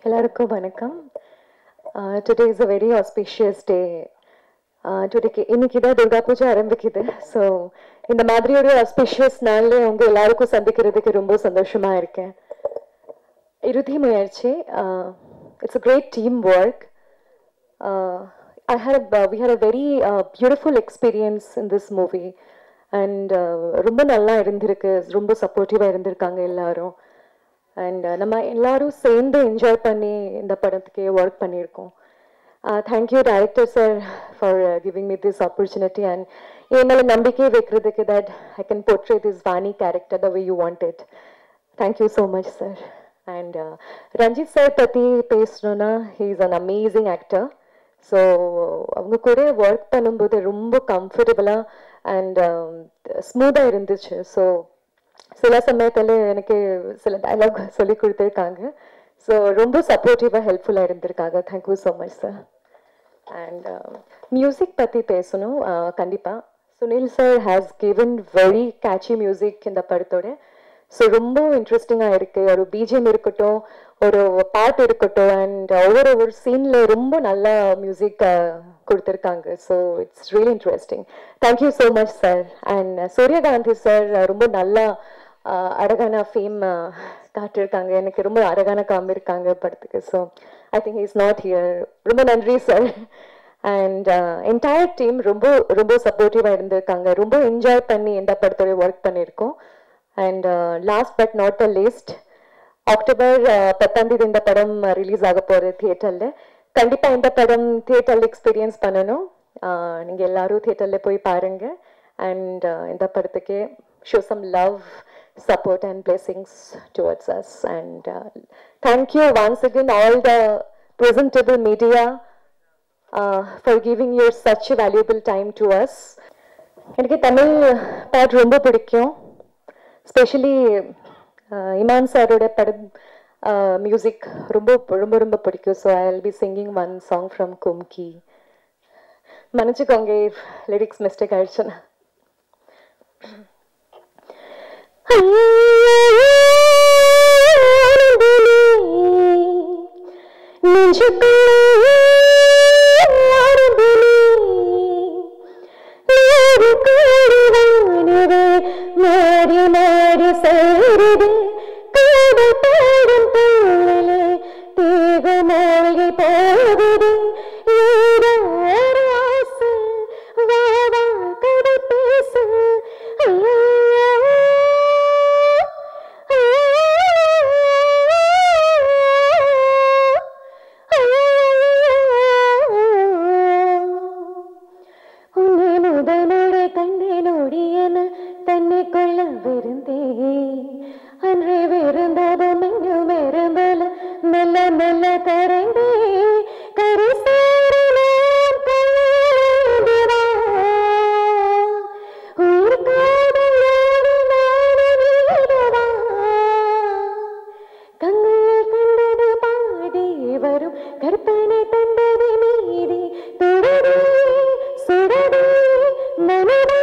எல்லாருக்கும் வணக்கம். Today is a very auspicious day. இன்னைக்கு தான் துர்கா பூஜை ஆரம்பிக்குது. ஸோ இந்த மாதிரி ஒரு auspicious நாள்ல உங்க எல்லாருக்கும் சந்திக்கிறதுக்கு ரொம்ப சந்தோஷமா இருக்கேன். இறுதி முயற்சி. It's a great teamwork. We had a very beautiful experience in this movie. And ரொம்ப நல்லா இருந்திருக்கு, ரொம்ப சப்போர்ட்டிவாக இருந்திருக்காங்க எல்லாரும். அண்ட் நம்ம எல்லாரும் சேர்ந்து என்ஜாய் பண்ணி இந்த படத்துக்கு ஒர்க் பண்ணியிருக்கோம். Thank you director sir for giving me this opportunity and என் மேலே நம்பிக்கை வைக்கிறதுக்கு that I can portray this Vani character the way you want it. Thank you so much sir. And Ranjith sir பற்றி பேசணுன்னா he is an amazing actor. So அவங்க கூட work பண்ணும்போது ரொம்ப கம்ஃபர்டபுளாக அண்ட் ஸ்மூத்தாக இருந்துச்சு. ஸோ சில சமயத்தில் எனக்கு சில டைலாக் சொல்லி கொடுத்துருக்காங்க. ஸோ ரொம்ப சப்போர்ட்டிவாக ஹெல்ப்ஃபுல்லாக இருந்திருக்காங்க. Thank you so much sir. And music பற்றி பேசணும். கண்டிப்பாக Sunil sir has given very catchy music இந்த படத்தோட. ஸோ ரொம்ப இன்ட்ரெஸ்டிங்காக இருக்குது. ஒரு பிஜிஎம் இருக்கட்டும், ஒரு பாட்டு இருக்கட்டும், அண்ட் ஒவ்வொரு சீனில் ரொம்ப நல்லா மியூசிக் கொடுத்துருக்காங்க. So it's really interesting. Thank you so much sir. And சூரியகாந்தி சார் ரொம்ப நல்லா அழகான ஃபேம் காட்டியிருக்காங்க. எனக்கு ரொம்ப அழகான காமிருக்காங்க படத்துக்கு. So I think is not here. ரொம்ப நன்றி சார். அண்ட் என்டையர் டீம் ரொம்ப ரொம்ப சப்போர்ட்டிவாக இருந்திருக்காங்க. ரொம்ப என்ஜாய் பண்ணி இந்த படத்தோட ஒர்க் பண்ணியிருக்கோம். And last but not the least, October 10 இந்த படம் ரிலீஸ் ஆக போகிற தியேட்டரில். கண்டிப்பாக இந்த படம் தியேட்டரில் எக்ஸ்பீரியன்ஸ் பண்ணணும். நீங்கள் எல்லாரும் தியேட்டரில் போய் பாருங்கள். அண்ட் இந்த படத்துக்கு show some love, support and blessings towards us. And thank you once again all the presentable media for giving your such a valuable time to us. எனக்கு தமிழ் பாட்டு ரொம்ப பிடிக்கும். ஸ்பெஷலி இமான் சாரோட படம் மியூசிக் ரொம்ப ரொம்ப ரொம்ப பிடிக்கும். So I will be singing one song from Kumki. மன்னிச்சுக்கோங்க லிரிக்ஸ் மிஸ்டேக் ஆயிடுச்சுன்னா. மாறி மாறி சேருது தேகமாகி போகுது கதை பேசு. தன்னைக்குள்ள விருந்தே அன்றே விருந்ததும் இன்னும் இருந்தல மெல்ல மெல்ல கரைந்தே கரை சேரலாம் கையிலேந்திரா உயிர் காதலோடு நானீரவா கண்களில் கண்டது பாடி வரும் கற்பனை தந்தது மீறி தொடரே சுடரே மனதே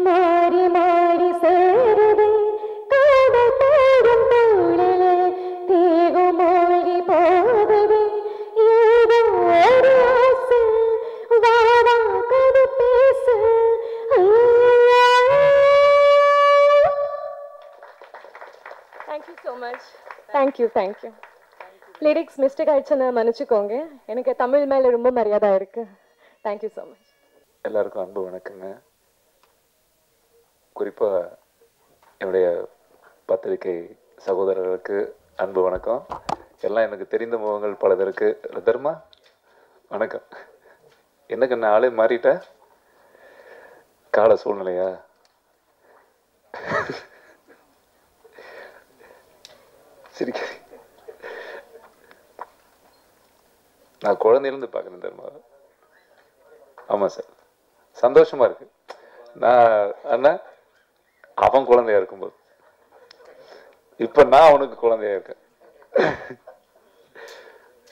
மாறி மாறி சேருது காதல் பாடும் தோழல தேகமாகி போகுது ஏதோ ஒரு ஆசை வாடா கதை பேசு. Thank you so much. Thank you. Lyrics mistake ஆயிடுச்சுன்னு மன்னிச்சுக்கோங்க. எனக்கு தமிழ் மேலே ரொம்ப மரியாதை இருக்கு. Thank you so much. எல்லாருக்கும் அன்பு வணக்கங்க. குறிப்பாக என்னுடைய பத்திரிகை சகோதரர்களுக்கு அன்பு வணக்கம். எல்லாம் எனக்கு தெரிந்த முகங்கள் பலதற்கு தர்மா வணக்கம். என்னக்கு நான் ஆளே மாறிட்ட கால சூழ்நிலையா? சரி, நான் குழந்தையிலேருந்து பார்க்குறேன் தர்மா. ஆமாம் சார், சந்தோஷமாக இருக்கு. நான் அண்ணா அவன் குழந்தையா இருக்கும்போது இப்போ நான் அவனுக்கு குழந்தையா இருக்கேன்.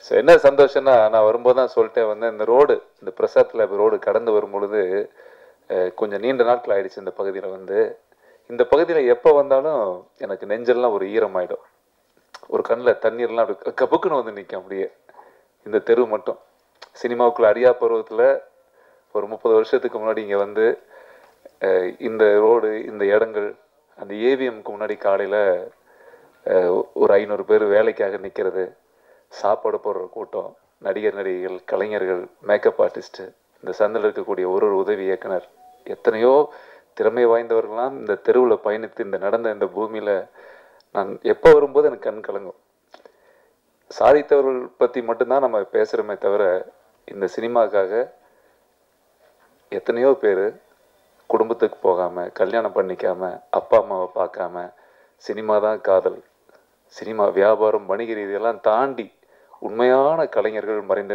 ஸோ என்ன சந்தோஷம்னா, நான் வரும்போது தான் சொல்லிட்டேன் வந்து இந்த ரோடு, இந்த பிரசாத் லேப் ரோடு கடந்து வரும்பொழுது கொஞ்சம் நீண்ட நாட்கள் ஆயிடுச்சு இந்த பகுதியில் வந்து. இந்த பகுதியில் எப்போ வந்தாலும் எனக்கு நெஞ்செல்லாம் ஒரு ஈரமாயிடும், ஒரு கண்ணில் தண்ணீர்லாம் அப்படி கப்புக்குன்னு வந்து நிற்கும் அப்படியே. இந்த தெரு மட்டும் சினிமாவுக்குள்ள அறியா பருவத்தில் ஒரு 30 வருஷத்துக்கு முன்னாடி இங்கே வந்து இந்த ரோடு, இந்த இடங்கள், அந்த ஏவிஎம்க்கு முன்னாடி காலையில் ஒரு 500 பேர் வேலைக்காக நிற்கிறது, சாப்பாடு போடுற கூட்டம், நடிகர் நடிகைகள், கலைஞர்கள், மேக்கப் ஆர்டிஸ்ட்டு, இந்த சந்தில் இருக்கக்கூடிய ஒரு உதவி இயக்குனர், எத்தனையோ திறமை வாய்ந்தவர்கள்லாம் இந்த தெருவில் பயணித்து இந்த நடந்த இந்த பூமியில் நான் எப்போ வரும்போது எனக்கு கண் கலங்கும். சாதித்தவர்கள் பற்றி மட்டும்தான் நம்ம பேசுகிறோமே தவிர, இந்த சினிமாக்காக எத்தனையோ பேர் குடும்பத்துக்கு போகாமல், கல்யாணம் பண்ணிக்காமல், அப்பா அம்மாவை பார்க்காம, சினிமா தான் காதல், சினிமா வியாபாரம், வணிக ரீதியெல்லாம் தாண்டி உண்மையான கலைஞர்கள் மறைந்த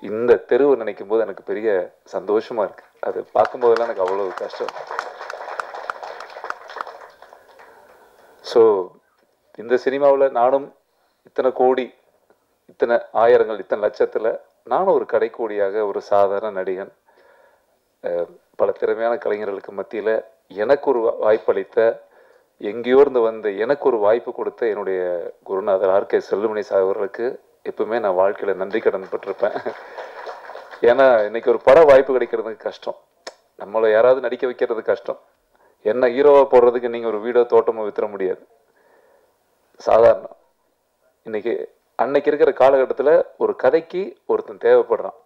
இந்த தெருவை நினைக்கும் போது எனக்கு பெரிய சந்தோஷமா இருக்கு. அது பார்க்கும்போதெல்லாம் எனக்கு அவ்வளவு கஷ்டம். ஸோ இந்த சினிமாவில் நானும் இத்தனை கோடி, இத்தனை ஆயிரங்கள், இத்தனை லட்சத்தில் நானும் ஒரு கடைக்கோடியாக ஒரு சாதாரண நடிகன், பல திறமையான கலைஞர்களுக்கு மத்தியில் எனக்கு ஒரு வாய்ப்பளித்த, எங்கேயோ இருந்து வந்து எனக்கு ஒரு வாய்ப்பு கொடுத்த என்னுடைய குருநாதர் ஆர்கே செல்லுமணி சார் அவர்களுக்கு எப்பவுமே நான் வாழ்க்கையில் நன்றி கடன் பட்டிருப்பேன். ஏன்னா இன்னைக்கு ஒரு பட வாய்ப்பு கிடைக்கிறதுக்கு கஷ்டம், நம்மளை யாராவது நடிக்க வைக்கிறது கஷ்டம். என்ன ஹீரோவாக போடுறதுக்கு நீங்கள் ஒரு வீடோ தோட்டமோ வித்துற முடியாது, சாதாரணம். அன்னைக்கு இருக்கிற காலகட்டத்தில் ஒரு கதைக்கு ஒருத்தன் தேவைப்படுறான்.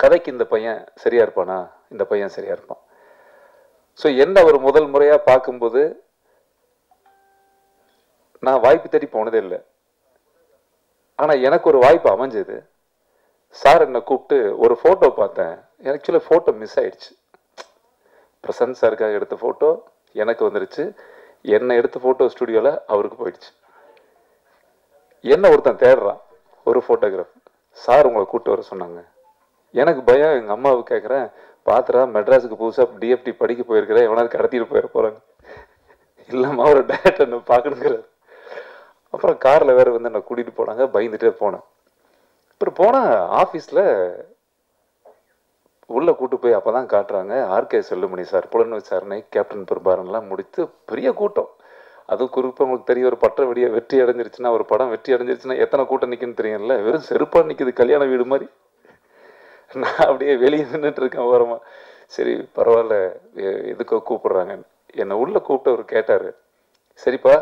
கதைக்கு இந்த பையன் சரியா இருப்பானா, இந்த பையன் சரியா இருப்பான். ஸோ என்ன ஒரு முதல் முறையாக பார்க்கும்போது நான் வாய்ப்பு தேடி போனதே இல்லை. ஆனால் எனக்கு ஒரு வாய்ப்பு அமைஞ்சது. சார் என்னை கூப்பிட்டு ஒரு ஃபோட்டோ பார்த்தேன். ஆக்சுவலாக ஃபோட்டோ மிஸ் ஆயிடுச்சு. பிரசன்ட் சாருக்காக எடுத்த ஃபோட்டோ எனக்கு வந்துருச்சு. என்னை எடுத்த ஃபோட்டோ ஸ்டுடியோவில் அவருக்கு போயிடுச்சு. என்ன ஒருத்தன் தேடுறான், ஒரு ஃபோட்டோகிராஃப். சார் உங்களை கூப்பிட்டு வர சொன்னாங்க. எனக்கு பயம். எங்கள் அம்மாவுக்கு கேட்குறேன், பார்த்துறா மெட்ராஸுக்கு புதுசாக டிஎஃப்டி படிக்க போயிருக்கிறேன், எவனாவது கடத்திட்டு போயிட போகிறாங்க. இல்லைம்மா ஒரு டேரக்டர் என்ன பார்க்கணுங்கிறார். அப்புறம் காரில் வேறு வந்து என்னை கூட்டிகிட்டு போனாங்க. பயந்துட்டே போனேன். அப்புறம் போனால் ஆஃபீஸில் உள்ளே கூட்டு போய் அப்போ தான் காட்டுறாங்க ஆர்கே செல்லுமணி சார் புலன் விசாரணை, கேப்டன் பிரபாரன்லாம் முடித்து பெரிய கூட்டம். அதுவும் குறிப்பாக உங்களுக்கு தெரியும், ஒரு பற்ற வெற்றி அடைஞ்சிருச்சுன்னா, ஒரு படம் வெற்றி அடைஞ்சிருச்சுன்னா எத்தனை கூட்டம் நிற்குன்னு தெரியும்ல. வெறும் செருப்பாக நிற்குது, கல்யாண வீடு மாதிரி. நான் அப்படியே வெளியே நின்றுட்டு இருக்கேன் ஓரமாக. சரி பரவாயில்ல, எதுக்கோ கூப்பிடுறாங்க. என்னை உள்ளே கூப்பிட்டு அவர் கேட்டார், சரிப்பா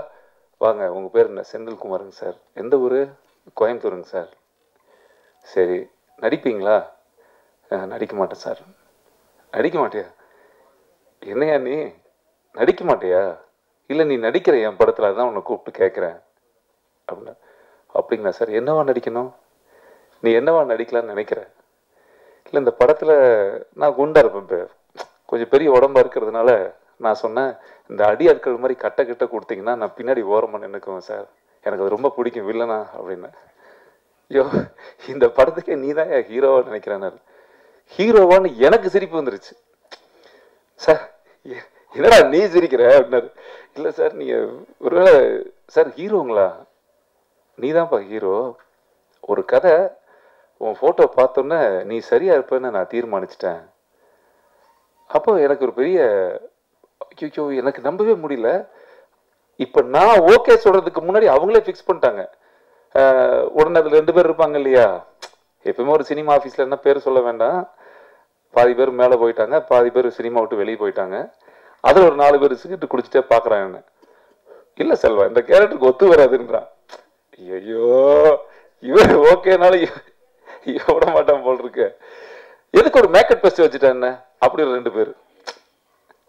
வாங்க, உங்கள் பேர் என்ன? செந்தில்குமாருங்க சார். எந்த ஊர்? கோயம்புத்தூருங்க சார். சரி நடிப்பீங்களா? நடிக்க மாட்டேன் சார். நடிக்க மாட்டியா? என்னையா நீ நடிக்க மாட்டியா? இல்லை நீ நடிக்கிற என் படத்தில், அதான் உன்னை கூப்பிட்டு கேட்குறேன் அப்படின்னா. அப்படிங்களா சார், என்னவா நடிக்கணும்? நீ என்னவா நடிக்கலான்னு நினைக்கிற? இல்லை இந்த படத்தில் நான் குண்டா இருப்பேன், கொஞ்சம் பெரிய உடம்பா இருக்கிறதுனால நான் சொன்னேன், இந்த அடி ஆட்கள் மாதிரி கட்ட கொடுத்தீங்கன்னா நான் பின்னாடி ஓரமாக நின்றுக்குவேன் சார், எனக்கு அது ரொம்ப பிடிக்கும் வில்லனா அப்படின்னு. ஐயோ இந்த படத்துக்கே நீ தான் ஹீரோவான்னு நினைக்கிறேன். ஹீரோவான்னு எனக்கு சிரிப்பு வந்துருச்சு. சார் என்னடா நீ சிரிக்கிற அப்படின்னாரு. இல்லை சார் நீங்கள் ஒருவேளை சார் ஹீரோங்களா? நீ தான்ப்பா ஹீரோ. ஒரு கதை உன் ஃபோட்டோ பார்த்தோன்னே நீ சரியா இருப்பேன்னு நான் தீர்மானிச்சிட்டேன். அப்போ எனக்கு ஒரு பெரிய ஐயோ, எனக்கு நம்பவே முடியல. இப்போ நான் ஓகே சொல்றதுக்கு முன்னாடி அவங்களே ஃபிக்ஸ் பண்ணிட்டாங்க. உடனே அதில் 2 பேர் இருப்பாங்க இல்லையா, எப்பவுமே ஒரு சினிமா ஆஃபீஸில் என்ன பேர் சொல்ல வேண்டாம், பாதி பேர் மேலே போயிட்டாங்க, பாதி பேர் சினிமா விட்டு வெளியே போயிட்டாங்க. அதில் ஒரு 4 பேர் சிகிட்டு குடிச்சிட்டே பார்க்குறான் என்ன. இல்லை செல்வா இந்த கேரக்டருக்கு ஒத்து வராதுன்றான். ஐயோ இவர் ஓகேனாலும் விட மாட்டான் போல் இருக்கு. எதுக்கு ஒரு மேக்கப் டெஸ்ட் வச்சுட்டேன் என்ன, அப்படி ஒரு 2 பேர்.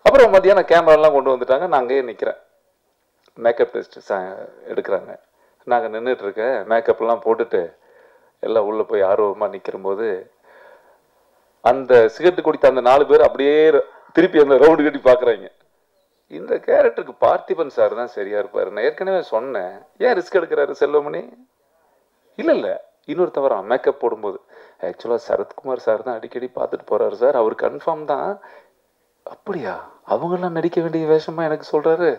அப்புறம் மத்தியானம் கேமராலாம் கொண்டு வந்துட்டாங்க. நான் அங்கேயே நிற்கிறேன், மேக்கப் டெஸ்ட் எடுக்கிறாங்க. நாங்கள் நின்றுட்டு இருக்கேன், மேக்கப்லாம் போட்டுட்டு எல்லாம் உள்ளே போய் ஆர்வமாக நிற்கிறம்போது அந்த சிகரெட்டு குடித்த அந்த 4 பேர் அப்படியே திருப்பி அந்த ரவுண்டு கட்டி பார்க்குறாங்க. இந்த கேரக்டருக்கு பார்த்திபன் சார் தான் சரியா இருப்பார். நான் ஏற்கனவே சொன்னேன், ஏன் ரிஸ்க் எடுக்கிறாரு செல்வமணி? இல்லை இன்னொருத்தவரான் மேக்கப் போடும்போது, ஆக்சுவலாக சரத்குமார் சார் தான் அடிக்கடி பார்த்துட்டு போகிறாரு சார், அவர் கன்ஃபார்ம் தான். அப்படியா, அவங்கெல்லாம் நடிக்க வேண்டிய வேஷமா எனக்கு சொல்கிறாரு.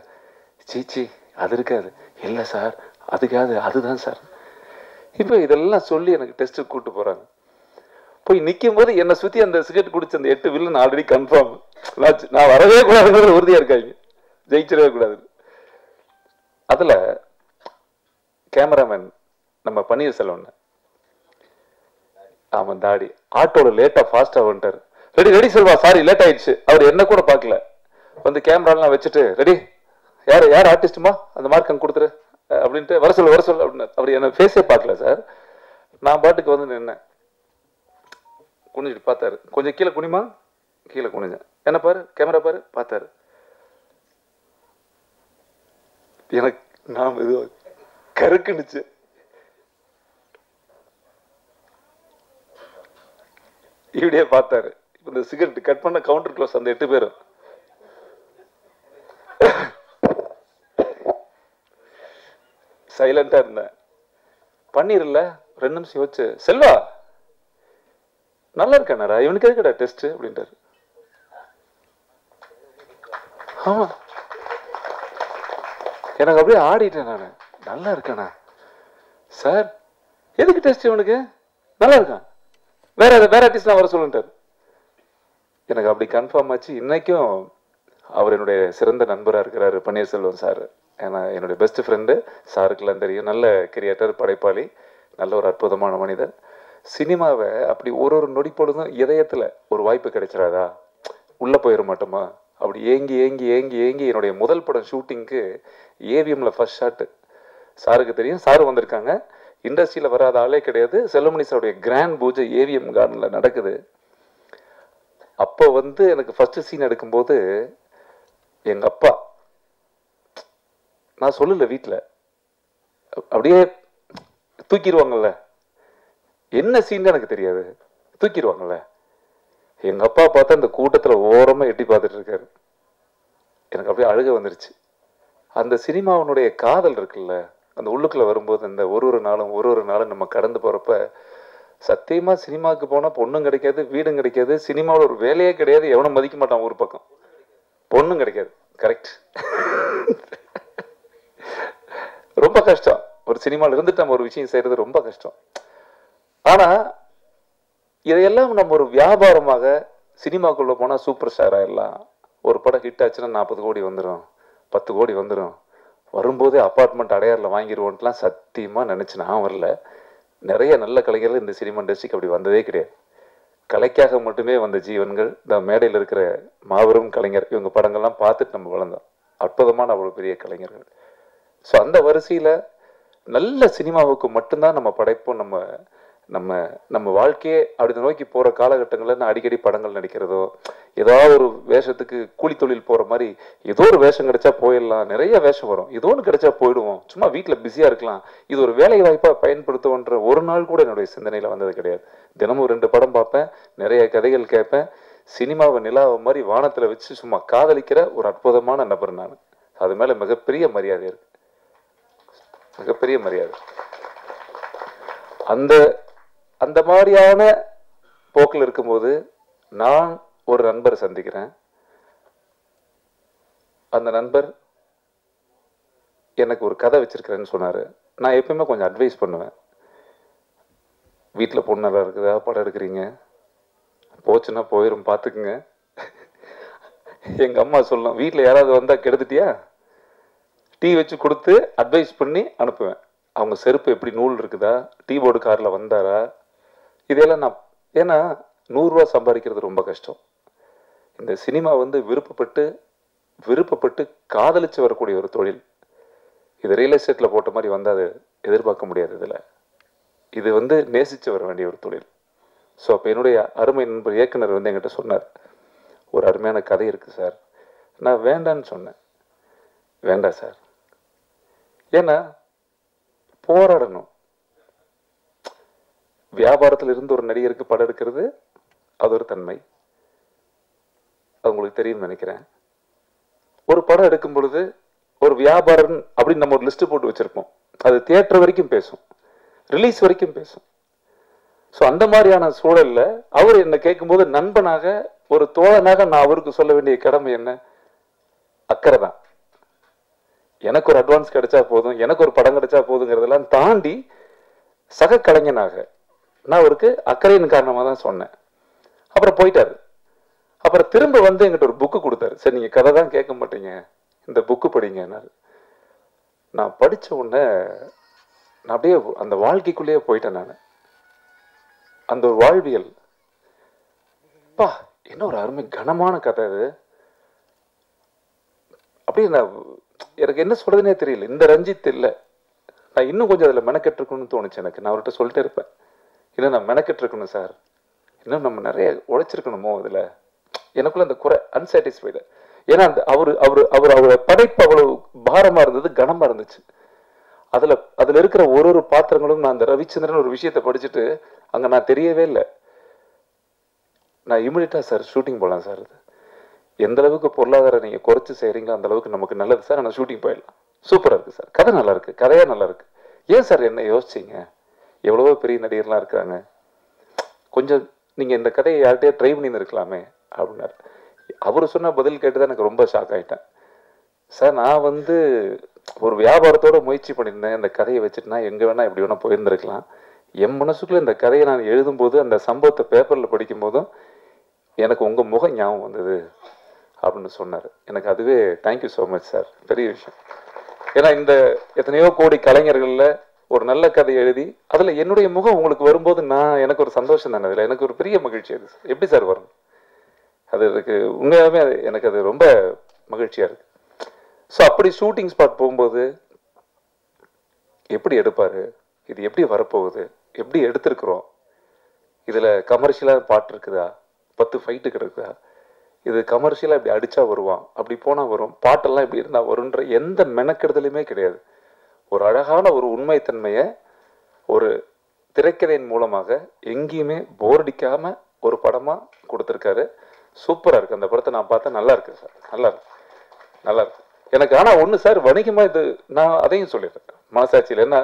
சீச்சி அது இருக்காது. இல்லை சார் அதுக்காது, அதுதான் சார். இப்போ இதெல்லாம் சொல்லி எனக்கு டெஸ்ட்டுக்கு கூப்பிட்டு போகிறாங்க. போய் நிற்கும் போது என்னை சுற்றி அந்த சிகரெட் குடிச்ச அந்த 8 வில்லன் ஆல்ரெடி கன்ஃபார்ம். நான் வரவே கூடாதுங்கிறது உறுதியாக இருக்காங்க, ஜெயிச்சிடவே கூடாது. அதில் கேமராமேன் நம்ம பன்னீர்செல்வன், ஆமாம் தாடி, ஆட்டோவில் லேட்டாக ஃபாஸ்ட்டாக வந்துட்டார். Ready ready Selva, sorry late ஆயிடுச்சு. அவர் என்ன கூட பார்க்கல, வந்து கேமராலாம் வச்சுட்டு ரெடி, யார் ஆர்டிஸ்ட்டுமா அந்த மார்க் அங்கே கொடுத்துரு அப்படின்ட்டு வர சொல்லு அப்படின்னு. அவர் என்ன ஃபேஸே பார்க்கல சார். நான் பாட்டுக்கு வந்து நின்னேன், குனிஞ்சிட்டு பார்த்தாரு. கொஞ்சம் கீழே குனிமா, கீழே குனிஞ்சேன். என்ன பாரு, கேமரா பாரு, பார்த்தாரு. எனக்கு நான் இது கருக்குனுச்சு. இப்படியே பார்த்தாரு. இந்த சிகரெட் கட் பண்ண கவுண்டர் க்ளோஸ் அந்த 8 பேரும் சைலண்டா இருந்தேன். பன்னீர் இல்ல 2 நிமிஷம் யோசிச்சு, செல்வா நல்லா இருக்கானடா, இவனுக்கு எதுக்கடா டெஸ்ட் அப்படின்ட்டாரு. ஆமா, எனக்கு அப்படியே ஆடிட்டேன் நான். நல்லா இருக்கானா சார், எதுக்கு டெஸ்ட் இவனுக்கு, நல்லா இருக்கான், வேற ஆர்டிஸ்ட் வர சொல்லுட்டாரு. எனக்கு அப்படி கன்ஃபார்ம் ஆச்சு. இன்னைக்கும் அவர் என்னுடைய சிறந்த நண்பராக இருக்கிறாரு பன்னீர்செல்வம் சார். ஏன்னா என்னுடைய பெஸ்ட் ஃப்ரெண்டு, சாருக்கெல்லாம் தெரியும். நல்ல கிரியேட்டர், படைப்பாளி, நல்ல ஒரு அற்புதமான மனிதர். சினிமாவை அப்படி ஒரு நொடி பொழுதும் இதயத்தில் ஒரு வாய்ப்பு கிடைச்சிடாதா, உள்ளே போயிட மாட்டோமா, அப்படி ஏங்கி ஏங்கி ஏங்கி ஏங்கி என்னுடைய முதல் படம் ஷூட்டிங்க்கு ஏவிஎம்ல ஃபர்ஸ்ட் ஷாட்டு. சாருக்கு தெரியும், சாரு வந்திருக்காங்க. இண்டஸ்ட்ரியில் வராத ஆளே கிடையாது. செல்வமணி சாருடைய கிராண்ட் பூஜை ஏவிஎம் கார்டனில் நடக்குது. அப்போ வந்து எனக்கு ஃபர்ஸ்ட் சீன் எடுக்கும்போது எங்க அப்பா, நான் சொல்லல வீட்டில், அப்படியே தூக்கிடுவாங்கல்ல, என்ன சீன் எனக்கு தெரியாது, தூக்கிடுவாங்கல்ல. எங்க அப்பா பார்த்தா அந்த கூட்டத்தில் ஓரமா எட்டி பார்த்துட்டு இருக்காரு. எனக்கு அப்படியே அழுக வந்துருச்சு. அந்த சினிமாவினுடைய காதல் இருக்குல்ல, அந்த உள்ளுக்குள்ள வரும்போது அந்த ஒரு நாளும் நம்ம கடந்து போறப்ப சத்தியமா சினிமாவுக்கு போனா பொண்ணும் கிடைக்காது, வீடும் கிடைக்காது, சினிமாவில் ஒரு வேலையே கிடையாது, எவனும் மதிக்க மாட்டான், ஒரு பக்கம் பொண்ணும் கிடைக்காது. கரெக்ட். ரொம்ப கஷ்டம். ஒரு சினிமாவில் இருந்துட்டு நம்ம ஒரு விஷயம் செய்யறது ரொம்ப கஷ்டம். ஆனா இதையெல்லாம் நம்ம ஒரு வியாபாரமாக சினிமாக்குள்ள போனா சூப்பர் ஸ்டார் ஆயிடலாம். ஒரு படம் ஹிட் ஆச்சுன்னா 40 கோடி வந்துடும், 10 கோடி வந்துடும், வரும்போதே அப்பார்ட்மெண்ட் அடையாறில் வாங்கிடுவோன்ட்டுலாம் சத்தியமா நினைச்சு நான் வரல. நிறைய நல்ல கலைஞர்கள் இந்த சினிமா இண்டஸ்ட்ரிக்கு அப்படி வந்ததே கிடையாது. கலைக்காக மட்டுமே வந்த ஜீவன்கள் இந்த மேடையில் இருக்கிற மாபெரும் கலைஞர். இவங்க படங்கள்லாம் பார்த்துட்டு நம்ம வளர்ந்தோம். அற்புதமான அவ்வளோ பெரிய கலைஞர்கள். ஸோ அந்த வரிசையில் நல்ல சினிமாவுக்கு மட்டும்தான் நம்ம படைப்போம். நம்ம நம்ம நம்ம வாழ்க்கையே அப்படி நோக்கி போகிற காலகட்டங்களில் நான் அடிக்கடி படங்கள் நடிக்கிறதோ, ஏதாவது ஒரு வேஷத்துக்கு கூலி தொழில் போகிற மாதிரி, ஏதோ ஒரு வேஷம் கிடைச்சா போயிடலாம், நிறைய வேஷம் வரும், ஏதோ ஒன்று கிடைச்சா போயிடுவோம், சும்மா வீட்டில் பிஸியாக இருக்கலாம், இது ஒரு வேலை வாய்ப்பாக பயன்படுத்துவோன்ற ஒரு நாள் கூட என்னுடைய சிந்தனையில் வந்தது கிடையாது. தினமும் 2 படம் பார்ப்பேன், நிறைய கதைகள் கேட்பேன். சினிமாவை நிலாவை மாதிரி வானத்தில் வச்சு சும்மா காதலிக்கிற ஒரு அற்புதமான நபர் நான். அது மேலே மிகப்பெரிய மரியாதை இருக்கு, மிகப்பெரிய மரியாதை. அந்த மாதிரியான போக்கில் இருக்கும்போது நான் ஒரு நண்பரை சந்திக்கிறேன். அந்த நண்பர் எனக்கு ஒரு கதை வச்சிருக்கிறேன்னு சொன்னாரு. நான் எப்பயுமே கொஞ்சம் அட்வைஸ் பண்ணுவேன். வீட்டில் பொண்ணு நல்லா இருக்குதா, படம் எடுக்கிறீங்க, போச்சுன்னா போயிடும், பார்த்துக்குங்க. எங்க அம்மா சொல்லும், வீட்டில் யாராவது வந்தா கெடுத்துட்டியா, டீ வச்சு கொடுத்து அட்வைஸ் பண்ணி அனுப்புவேன். அவங்க செருப்பு எப்படி நூல் இருக்குதா, டீ போர்டு காரில் வந்தாரா, இதெல்லாம் நான், ஏன்னா 100 ரூபா சம்பாதிக்கிறது ரொம்ப கஷ்டம். இந்த சினிமா வந்து விருப்பப்பட்டு காதலிச்சு வரக்கூடிய ஒரு தொழில். இது ரியல் எஸ்டேட்டில் போட்ட மாதிரி வந்து அது எதிர்பார்க்க முடியாது. இது வந்து நேசிச்சு வர வேண்டிய ஒரு தொழில். ஸோ அப்போ என்னுடைய அருமை நண்பர் இயக்குனர் வந்து என்கிட்ட சொன்னார், ஒரு அருமையான கதை இருக்குது சார். நான் வேண்டான்னு சொன்னேன். வேண்டாம் சார், ஏன்னா போராடணும். வியாபாரத்தில் இருந்து ஒரு நடிகருக்கு படம் எடுக்கிறது அது ஒரு தன்மை, அது உங்களுக்கு தெரியும்னு நினைக்கிறேன். ஒரு படம் எடுக்கும் பொழுது ஒரு வியாபாரம் அப்படின்னு நம்ம ஒரு லிஸ்ட் போட்டு வச்சிருப்போம். அது தியேட்டர் வரைக்கும் பேசும், ரிலீஸ் வரைக்கும் பேசும். ஸோ அந்த மாதிரியான சூழல்ல அவர் என்னை கேட்கும்போது நண்பனாக, ஒரு தோழனாக நான் அவருக்கு சொல்ல வேண்டிய கடமை என்ன, அக்கறை தான். எனக்கு ஒரு அட்வான்ஸ் கிடைச்சா போதும், எனக்கு ஒரு படம் கிடைச்சா போதுங்கிறதெல்லாம் தாண்டி சக கலைஞனாக நான் அவருக்கு அக்கறையின் காரணமாக தான் சொன்னேன். அப்புறம் போயிட்டாரு. அப்புறம் திரும்ப வந்து எங்கிட்ட ஒரு புக்கு கொடுத்தாரு. சரி நீங்கள் கதை தான் கேட்க மாட்டீங்க, இந்த புக்கு படிங்கன்னாரு. நான் படித்த உடனே நான் அப்படியே அந்த வாழ்க்கைக்குள்ளேயே போயிட்டேன். நான் அந்த ஒரு வாழ்வியல் பா என்ன ஒரு அருமை கனமான கதை அது. அப்படியே நான் எனக்கு என்ன சொல்றதுனே தெரியல. இந்த ரஞ்சித் இல்லை, நான் இன்னும் கொஞ்சம் அதில் மெனக்கெட்டுருக்கணும்னு தோணுச்சு எனக்கு. நான் அவர்கிட்ட சொல்லிட்டே இருப்பேன், இல்லை நான் மெனக்கெட்டுருக்கணும் சார், இன்னும் நம்ம நிறைய உழைச்சிருக்கணுமோ அதில். எனக்குள்ள அந்த குறை அன்சாட்டிஸ்ஃபைடு. ஏன்னா அந்த அவரோட படைப்பு அவ்வளவு பாரமா இருந்தது, கனமா இருந்துச்சு. அதுல இருக்கிற ஒரு பாத்திரங்களும், நான் அந்த ரவிச்சந்திரன் ஒரு விஷயத்தை படிச்சுட்டு அங்க நான் தெரியவே இல்லை. நான் இமிடியட்டா சார் ஷூட்டிங் போகலாம் சார், அது எந்த அளவுக்கு பொருளாதாரம் நீங்க குறைச்சு செய்றீங்களோ அந்த அளவுக்கு நமக்கு நல்லது சார், நான் ஷூட்டிங் போயிடலாம். சூப்பரா இருக்கு சார், கதை நல்லா இருக்கு, கதையா நல்லா இருக்கு. ஏன் சார் என்ன யோசிச்சீங்க, எவ்வளவோ பெரிய நடிகர்லாம் இருக்கிறாங்க, கொஞ்சம் நீங்க இந்த கதையை யார்கிட்டயே ட்ரை பண்ணி இருக்கலாமே அப்படின்னாரு. அவரு சொன்ன பதில் கேட்டுதான் எனக்கு ரொம்ப ஷாக் ஆயிட்டேன். சார் நான் வந்து ஒரு வியாபாரத்தோட முயற்சி பண்ணியிருந்தேன், இந்த கதையை வச்சுட்டு நான் எங்க வேணா எப்படி வேணா போயிருந்திருக்கலாம். என் மனசுக்குள்ள இந்த கதையை நான் எழுதும்போது, அந்த சம்பவத்தை பேப்பர்ல படிக்கும் போதும் எனக்கு உங்க முகம் ஞாபகம் வந்தது அப்படின்னு சொன்னார். எனக்கு அதுவே தேங்க்யூ ஸோ மச் சார், பெரிய விஷயம். ஏன்னா இந்த எத்தனையோ கோடி கலைஞர்கள்ல ஒரு நல்ல கதை எழுதி அதுல என்னுடைய முகம் உங்களுக்கு வரும்போது எனக்கு ஒரு சந்தோஷம் தானே, அதுல எனக்கு ஒரு பெரிய மகிழ்ச்சி. அது எப்படி சார் வரும்? அது எனக்கு உண்மையாகவே எனக்கு அது ரொம்ப மகிழ்ச்சியா இருக்கு. ஸோ அப்படி ஷூட்டிங் ஸ்பாட் போகும்போது எப்படி எடுப்பாரு, இது எப்படி வரப்போகுது, எப்படி எடுத்திருக்கிறோம், இதுல கமர்ஷியலா பாட்டு இருக்குதா, 10 ஃபைட்டு இருக்குதா, இது கமர்ஷியலா இப்படி அடிச்சா வருவான், அப்படி போனா வரும், பாட்டெல்லாம் இப்படி இருந்தா வரும்ன்ற எந்த மெனக்கெடுதலுமே கிடையாது. ஒரு அழகான ஒரு உண்மைத்தன்மையை ஒரு திரைக்கதையின் மூலமாக எங்கேயுமே போரடிக்காம ஒரு படமா கொடுத்துருக்காரு. சூப்பரா இருக்கு. அந்த படத்தை நான் பார்த்தேன், நல்லா இருக்கு சார், நல்லா இருக்கு, நல்லா இருக்கு எனக்கு. ஆனா ஒண்ணு சார், வணிகமா இது நான் அதையும் சொல்லிடுறேன் மனசாட்சியில். என்ன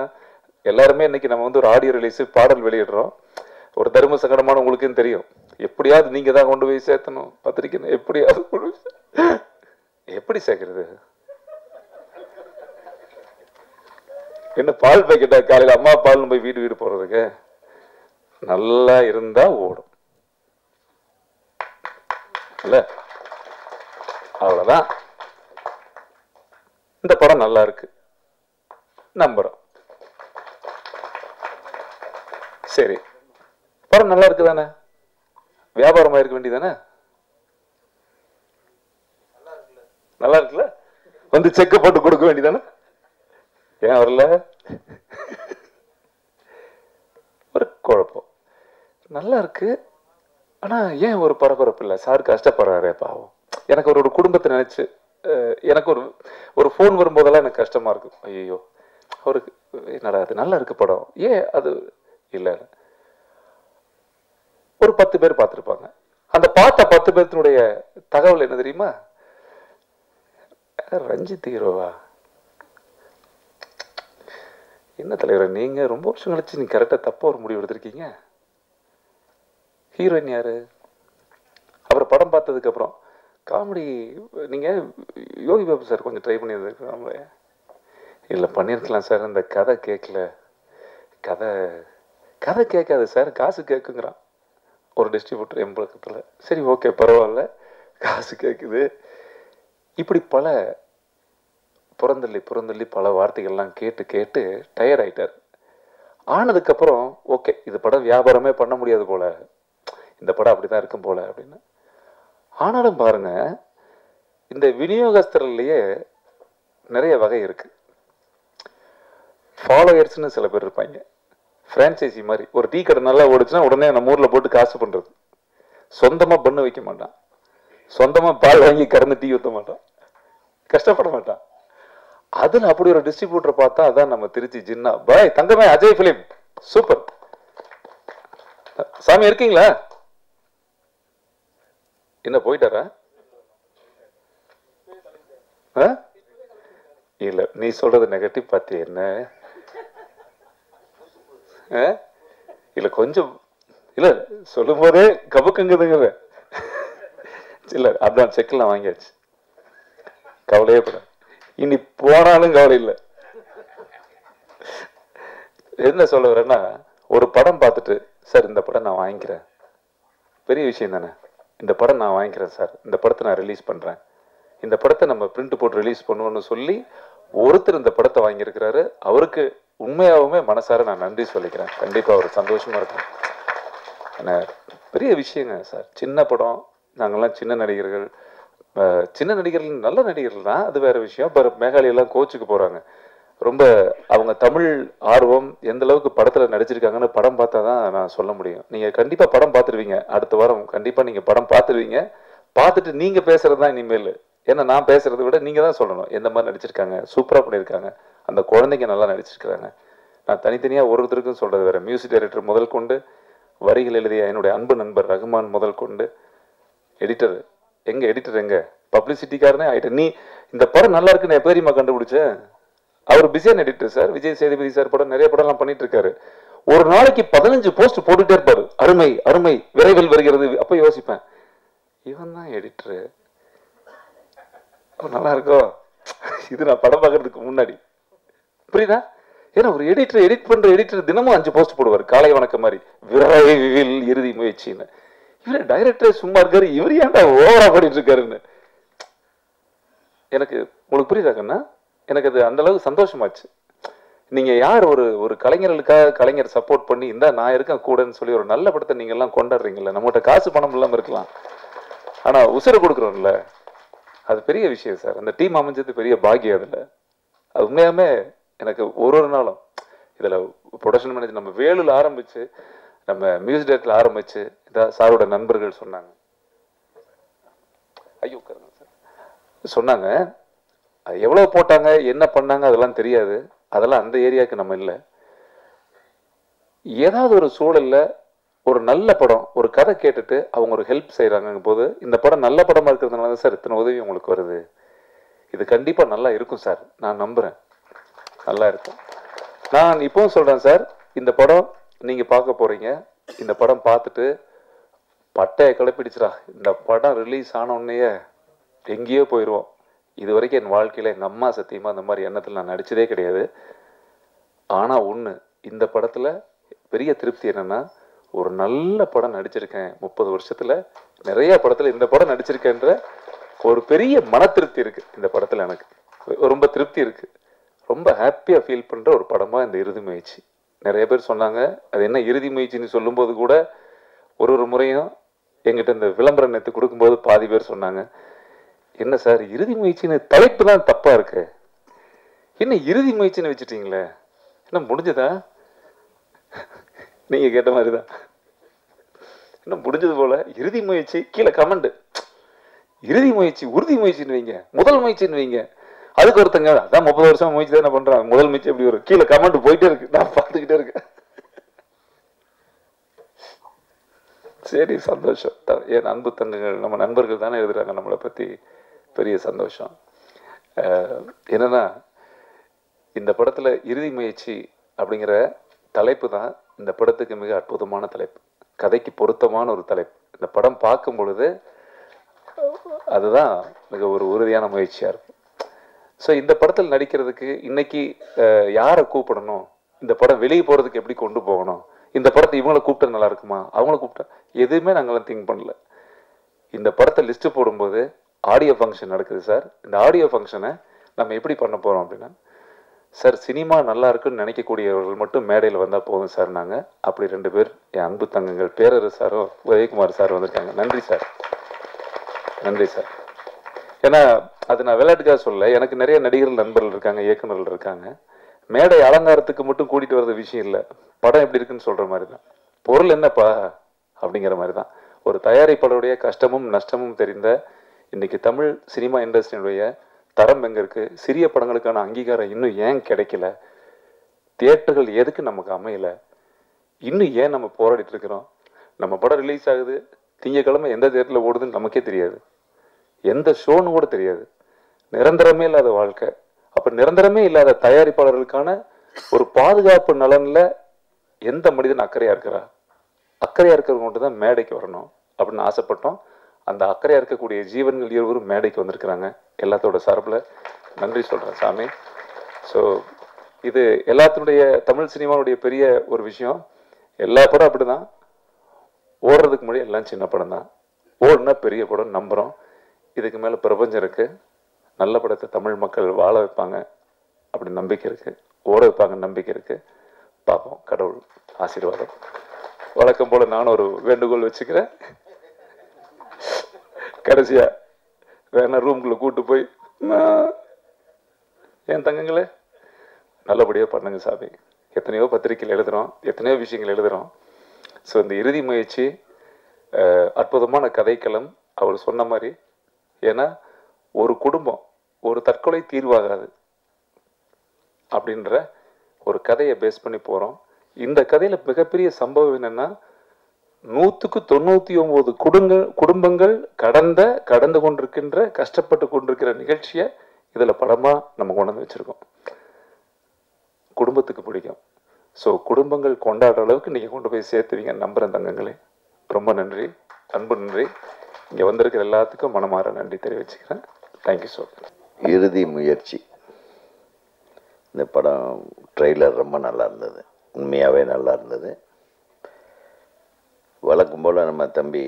எல்லாருமே இன்னைக்கு நம்ம வந்து ஒரு ஆடியோ ரிலீஸ் பாடல் வெளியிடுறோம், ஒரு தர்ம சங்கடமான உங்களுக்குன்னு தெரியும், எப்படியாவது நீங்க தான் கொண்டு போய் சேர்த்தணும் பத்திரிக்கை, எப்படியாவது எப்படி சேர்க்கறது? என்ன பால் பாக்கெட்டா காலையில் அம்மா பால்னு போய் வீடு வீடு போறதுக்கு? நல்லா இருந்தா ஓடும் இல்ல, அவ்வளவுதான். இந்த படம் நல்லா இருக்கு நம்புறோம். சரி, படம் நல்லா இருக்கு தானே, வியாபாரமா இருக்க வேண்டியதானே? நல்லா இருக்குல்ல, வந்து செக் போட்டு கொடுக்க வேண்டியதானே? ஏன் வரல? ஒரு குழப்பம். நல்லா இருக்கு, ஆனா ஏன் ஒரு பரபரப்பு இல்லை? சார் கஷ்டப்படுறாரு பாவம். எனக்கு ஒரு குடும்பத்தை நினைச்சு எனக்கு ஒரு ஃபோன் வரும்போதெல்லாம் எனக்கு கஷ்டமா இருக்கும். ஐயோ அவருக்கு என்னடா அது நல்லா இருக்கு படம், ஏன் அது இல்லை? ஒரு 10 பேர் பார்த்துருப்பாங்க. அந்த பார்த்த 10 பேர்த்தினுடைய தகவல் என்ன தெரியுமா? ரஞ்சித் ஹீரோவா? என்ன தலைவர் நீங்க ரொம்ப வருஷம் கழிச்சு நீங்க கரெக்டா தப்பா ஒரு முடிவு எடுத்திருக்கீங்க. ஹீரோயின் யாரு? அப்புறம் படம் பார்த்ததுக்கு அப்புறம் காமெடி நீங்க யோகி பாபு சார் கொஞ்சம் ட்ரை பண்ணியிருந்திருக்கலாம். இல்லை பண்ணியிருக்கலாம் சார், இந்த கதை கேட்கல. கதை கேட்காது சார், காசு கேட்குங்கிறான் ஒரு டிஸ்ட்ரிபியூட்டர் என் பக்கத்தில். சரி ஓகே பரவாயில்ல, காசு கேட்குது. இப்படி பல புறந்தள்ளி பல வார்த்தைகள்லாம் கேட்டு டயர்ட் ஆயிட்டார். ஆனதுக்கப்புறம் ஓகே இது படம் வியாபாரமே பண்ண முடியாது போல, இந்த படம் அப்படிதான் இருக்கும் போல அப்படின்னு. ஆனாலும் பாருங்க, இந்த விநியோகஸ்தர்லயே நிறைய வகை இருக்கு. ஃபாலோயர்ஸ்னு சில பேர் இருப்பாங்க, பிரான்சைசி மாதிரி. ஒரு டீ கடை நல்லா ஓடிச்சுன்னா உடனே நம்ம ஊர்ல போட்டு காசு பண்றது. சொந்தமா பண்ணு வைக்க மாட்டான், சொந்தமா பால் வாங்கி கறந்து டீ ஊற்ற மாட்டான், கஷ்டப்பட மாட்டான். அதுல அப்படி ஒரு டிஸ்ட்ரிபியூட்டர் பார்த்தா அதான் நம்ம திருச்சி ஜின்னா பாய் தங்கமே அஜய் பிலிம். சூப்பர் சாமி, இருக்கீங்களா? என்ன போயிட்டாரா? இல்ல நீ சொல்றது நெகட்டிவ் பார்த்தி என்ன? இல்ல கொஞ்சம் இல்ல சொல்லும் போதே கபக்குங்குதுங்க. இல்ல அதான் செக்லாம் வாங்கியாச்சு, கவலையே பட. இனி போனாலும் கவலை இல்லை. என்ன சொல்ல வரேன்னா, ஒரு படம் பார்த்துட்டு சார் இந்த படம் நான் வாங்கிக்கிறேன், பெரிய விஷயம் தானே. இந்த படம் நான் வாங்கிக்கிறேன் சார், இந்த படத்தை நான் ரிலீஸ் பண்ணுறேன், இந்த படத்தை நம்ம பிரிண்ட் போட்டு ரிலீஸ் பண்ணுவோன்னு சொல்லி ஒருத்தர் இந்த படத்தை வாங்கியிருக்கிறாரு. அவருக்கு உண்மையாகவுமே மனசார நான் நன்றி சொல்லிக்கிறேன். கண்டிப்பாக அவர் சந்தோஷமாக இருக்கும். ஆனால் பெரிய விஷயங்க சார். சின்ன படம், நாங்கள்லாம் சின்ன நடிகர்கள். சின்ன நடிகர்கள் நல்ல நடிகர்கள் தான், அது வேற விஷயம். இப்போ மேகாலயெல்லாம் கோச்சுக்கு போகிறாங்க. ரொம்ப அவங்க தமிழ் ஆர்வம் எந்த அளவுக்கு படத்தில் நடிச்சிருக்காங்கன்னு படம் பார்த்தா தான் நான் சொல்ல முடியும். நீங்கள் கண்டிப்பாக படம் பார்த்துருவீங்க, அடுத்த வாரம் கண்டிப்பாக நீங்கள் படம் பார்த்துருவீங்க. பார்த்துட்டு நீங்கள் பேசுகிறது தான் இனிமேல். ஏன்னா நான் பேசுகிறத விட நீங்கள் தான் சொல்லணும் எந்த மாதிரி நடிச்சிருக்காங்க, சூப்பராக பண்ணியிருக்காங்க, அந்த குழந்தைங்க நல்லா நடிச்சிருக்கிறாங்க. நான் தனித்தனியாக ஒருத்தருக்கும் சொல்கிறது வேறு. மியூசிக் டைரக்டர் முதல் கொண்டு, வரிகள் எழுதிய என்னுடைய அன்பு நண்பர் ரகுமான் முதல் கொண்டு, எடிட்டர் எங்க பப்ளிசிட்டிக்காரனே ஆகிட்டேன். நீ இந்த படம் நல்லா இருக்குன்னு எப்போதையுமா கண்டுபிடிச்சேன்? அவர் பிஸியான editor sir. Vijay Sethupathi sir படம், நிறைய படம்லாம் பண்ணிட்டு இருக்காரு. ஒரு நாளைக்கு 15 போஸ்ட் போட்டுட்டே இருப்பாரு. அருமை அருமை, விரைவில் வருகிறது. அப்ப யோசிப்பேன், இவன் தான் எடிட்டரு, நல்லா இருக்கும். இது நான் படம் பார்க்கறதுக்கு முன்னாடி புரியுதா? ஏன்னா ஒரு எடிட்டர் எடிட் பண்ற எடிட்டர் தினமும் 5 போஸ்ட் போடுவார். காலை வணக்கம் மாதிரி, விரைவில் இறுதி முயற்சின்னு. இவரு டைரக்டர் சும்மா இருக்காரு, இவர் ஏன்டா ஓவரா பண்ணிட்டு இருக்காருன்னு எனக்கு உங்களுக்கு புரியுதா கண்ணா? எனக்கு அது அந்த அளவுக்கு சந்தோஷமாச்சு. நீங்க யார் ஒரு கலைஞர்களுக்காக கலைஞர் சப்போர்ட் பண்ணி இந்த நான் இருக்கேன் கூடன்னு சொல்லி ஒரு நல்ல படத்தை நீங்க எல்லாம் கொண்டாடுறீங்கல்ல. நம்மகிட்ட காசு பணம் இல்லாம இருக்கலாம், ஆனா உசுரை கொடுக்குறோம்ல, அது பெரிய விஷயம் சார். அந்த டீம் அமைஞ்சது பெரிய பாக்கியம். அதுல அது உண்மையாமே எனக்கு ஒரு நாளும் இதுல ப்ரொடக்ஷன் மேனேஜர் நம்ம வேலுல ஆரம்பிச்சு, நம்ம மியூசிக் டைரக்டர்ல ஆரம்பிச்சு, இதான் சாரோட நண்பர்கள் சொன்னாங்க, ஐயோ சார் சொன்னாங்க, எவ்வளவு போட்டாங்க என்ன பண்ணாங்க அதெல்லாம் தெரியாது, அதெல்லாம் அந்த ஏரியாவுக்கு நம்ம இல்லை. ஏதாவது ஒரு சூழல்ல ஒரு நல்ல படம், ஒரு கதை கேட்டுட்டு அவங்க ஒரு ஹெல்ப் செய்யறாங்க போது, இந்த படம் நல்ல படமா இருக்கிறதுனால தான் சார் இத்தனை உதவி உங்களுக்கு வருது. இது கண்டிப்பா நல்லா இருக்கும் சார், நான் நம்புறேன் நல்லா இருக்கும். நான் இப்பவும் சொல்றேன் சார், இந்த படம் நீங்க பார்க்க போறீங்க, இந்த படம் பார்த்துட்டு பட்டைய கிளப்பிடுச்சுடா, இந்த படம் ரிலீஸ் ஆன உடனே எங்கேயோ போயிடுவோம். இது வரைக்கும் என் வாழ்க்கையில எங்க அம்மா சத்தியமா அந்த மாதிரி எண்ணத்தில் நான் நடிச்சதே கிடையாது. ஆனா ஒண்ணு, இந்த படத்துல பெரிய திருப்தி என்னன்னா, ஒரு நல்ல படம் நடிச்சிருக்கேன் 30 வருஷத்துல, நிறைய படத்துல இந்த படம் நடிச்சிருக்கேன்ற ஒரு பெரிய மன திருப்தி இருக்கு இந்த படத்துல. எனக்கு ரொம்ப திருப்தி இருக்கு. ரொம்ப ஹாப்பியா ஃபீல் பண்ற ஒரு படமா இந்த இறுதி முயற்சி. நிறைய பேர் சொன்னாங்க, அது என்ன இறுதி முயற்சின்னு சொல்லும்போது கூட ஒரு முறையும் எங்கிட்ட இந்த விளம்பரம் நேற்று கொடுக்கும்போது பாதி பேர் சொன்னாங்க, என்ன சார் இறுதி முயற்சின்னு தலைப்பு தான் தப்பா இருக்கு, என்ன இறுதி முயற்சின்னு வச்சுட்டீங்களே, என்ன முடிஞ்சதா? நீங்க கேட்ட மாதிரிதான், என்ன முடிஞ்சது போல இறுதி முயற்சி. கீழே கமெண்ட், இறுதி முயற்சி உறுதி முயற்சின்னு வைங்க, முதல் முயற்சின்னு வைங்க. அதுக்கு ஒருத்தங்க, அதான் 30 வருஷம் முயற்சி தான் என்ன பண்றாங்க, முதல் முயற்சி எப்படி வரும்? கீழே கமெண்ட் போயிட்டே இருக்கு, நான் பார்த்துக்கிட்டே இருக்கேன். சரி, சந்தோஷம். என் அன்பு தங்கங்கள், நம்ம நண்பர்கள் தானே எழுதுறாங்க நம்மளை பத்தி, பெரிய சந்தோஷம். என்னன்னா, இந்த படத்துல இறுதி முயற்சி அப்படிங்கிற தலைப்பு தான் இந்த படத்துக்கு மிக அற்புதமான தலைப்பு, கதைக்கு பொருத்தமான ஒரு தலைப்பு. இந்த படம் பார்க்கும் பொழுது அதுதான் மிக ஒரு உறுதியான முயற்சியா இருக்கும். ஸோ இந்த படத்தில் நடிக்கிறதுக்கு இன்னைக்கு யாரை கூப்பிடணும், இந்த படம் வெளியே போறதுக்கு எப்படி கொண்டு போகணும், இந்த படத்தை இவங்களை கூப்பிட்டா நல்லா இருக்குமா, அவங்கள கூப்பிட்டா, எதுவுமே நாங்களாம் திங்க் பண்ணல. இந்த படத்தை லிஸ்ட் போடும்போது ஆடியோ ஃபங்க்ஷன் நடக்குது சார். இந்த ஆடியோ ஃபங்க்ஷனை நம்ம எப்படி பண்ண போறோம் அப்படின்னா, சார் சினிமா நல்லா இருக்குன்னு நினைக்கக்கூடியவர்கள் மட்டும் மேடையில் வந்தால் போதும் சார். நாங்கள் அப்படி 2 பேர், என் அன்பு தங்கங்கள் பேரரசு சாரும் உதயகுமார் சார் வந்திருக்காங்க. நன்றி சார், நன்றி சார். ஏன்னா அது நான் விளையாட்டுக்காக சொல்ல, எனக்கு நிறைய நடிகர்கள் நண்பர்கள் இருக்காங்க, இயக்குநர்கள் இருக்காங்க. மேடை அலங்காரத்துக்கு மட்டும் கூட்டிட்டு வர்றது விஷயம் இல்லை, படம் எப்படி இருக்குன்னு சொல்ற மாதிரி தான். பொருள் என்னப்பா அப்படிங்கிற மாதிரி தான். ஒரு தயாரிப்பாளருடைய கஷ்டமும் நஷ்டமும் தெரிந்த இன்னைக்கு தமிழ் சினிமா இண்டஸ்ட்ரியினுடைய தரம் எங்க இருக்கு, சிறிய படங்களுக்கான அங்கீகாரம் இன்னும் ஏன் கிடைக்கல, தியேட்டர்கள் எதுக்கு நமக்கு அமையல, இன்னும் ஏன் நம்ம போராடிட்டு இருக்கிறோம். நம்ம படம் ரிலீஸ் ஆகுது, திங்கக்கிழமை எந்த தியேட்டர்ல ஓடுதுன்னு நமக்கே தெரியாது, எந்த ஷோன்னு கூட தெரியாது. நிரந்தரமே இல்லாத வாழ்க்கை. அப்ப நிரந்தரமே இல்லாத தயாரிப்பாளர்களுக்கான ஒரு பாதுகாப்பு நலன்ல எந்த மனிதன் அக்கறையா இருக்கிறா? அக்கறையா இருக்கிறவங்க மட்டும் தான் மேடைக்கு வரணும் அப்படின்னு ஆசைப்பட்டோம். அந்த அக்கறையா இருக்கக்கூடிய ஜீவன்கள் இருவரும் மேடைக்கு வந்திருக்கிறாங்க. எல்லாத்தோட சார்பில் நன்றி சொல்றேன் சாமி. ஸோ இது எல்லாத்தினுடைய தமிழ் சினிமாவுடைய பெரிய ஒரு விஷயம். எல்லா படம் அப்படிதான், ஓடுறதுக்கு முன்னாடி எல்லாம் சின்ன படம் தான், ஓடுனா பெரிய படம் நம்புகிறோம். இதுக்கு மேலே பிரபஞ்சம் இருக்குது, நல்ல படத்தை தமிழ் மக்கள் வாழ வைப்பாங்க அப்படி நம்பிக்கை இருக்குது, ஓட வைப்பாங்க நம்பிக்கை இருக்குது. பார்ப்போம், கடவுள் ஆசீர்வாதம். வழக்கம் போல் நானும் ஒரு வேண்டுகோள் வச்சுக்கிறேன். கடைசியாக வேணா ரூம்குள்ளே கூட்டு போய் என் தங்கங்களே நல்லபடியாக பண்ணுங்க சாமி. எத்தனையோ பத்திரிகைகள் எழுதுகிறோம், எத்தனையோ விஷயங்கள் எழுதுகிறோம். ஸோ இந்த இறுதி முயற்சி அற்புதமான கதைக்களம் அவர் சொன்ன மாதிரி. ஏன்னா ஒரு குடும்பம் ஒரு தற்கொலை தீர்வாகாது அப்படின்ற ஒரு கதையை பேஸ் பண்ணி போகிறோம். இந்த கதையில் மிகப்பெரிய சம்பவம் என்னென்னா 199 குடும்பங்கள் கடந்து கொண்டிருக்கின்ற கஷ்டப்பட்டு கொண்டிருக்கிற நிகழ்ச்சியை இதில் படமாக நம்ம கொண்டு வந்து வச்சுருக்கோம். குடும்பத்துக்கு பிடிக்கும். ஸோ குடும்பங்கள் கொண்டாடுற அளவுக்கு நீங்கள் கொண்டு போய் சேர்த்துவீங்க நம்புகிறேன் தங்கங்களே. ரொம்ப நன்றி, அன்பு நன்றி. இங்கே வந்திருக்கிற எல்லாத்துக்கும் மனமாற நன்றி தெரிவிச்சுக்கிறேன். Thank you so much. இறுதி முயற்சி இந்த படம் ட்ரெய்லர் ரொம்ப நல்லா இருந்தது, உண்மையாகவே நல்லா இருந்தது. வழக்கம் போல் நம்ம தம்பி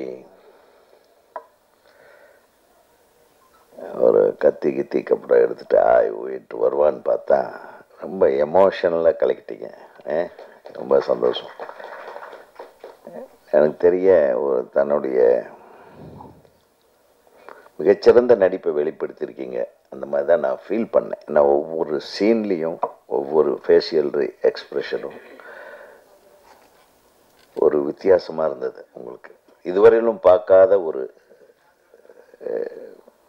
ஒரு கத்தி கப்படம் எடுத்துகிட்டு போயிட்டு வருவான்னு பார்த்தா ரொம்ப எமோஷனலாக கலக்கிட்டீங்க. ரொம்ப சந்தோஷம். எனக்கு தெரிய ஒரு தன்னுடைய மிகச்சிறந்த நடிப்பை வெளிப்படுத்தியிருக்கீங்க. அந்த மாதிரி தான் நான் ஃபீல் பண்ணேன். நான் ஒவ்வொரு சீன்லேயும் ஒவ்வொரு ஃபேஷியல் எக்ஸ்ப்ரெஷனும் ஒரு வித்தியாசமாக இருந்தது. உங்களுக்கு இதுவரையிலும் பார்க்காத ஒரு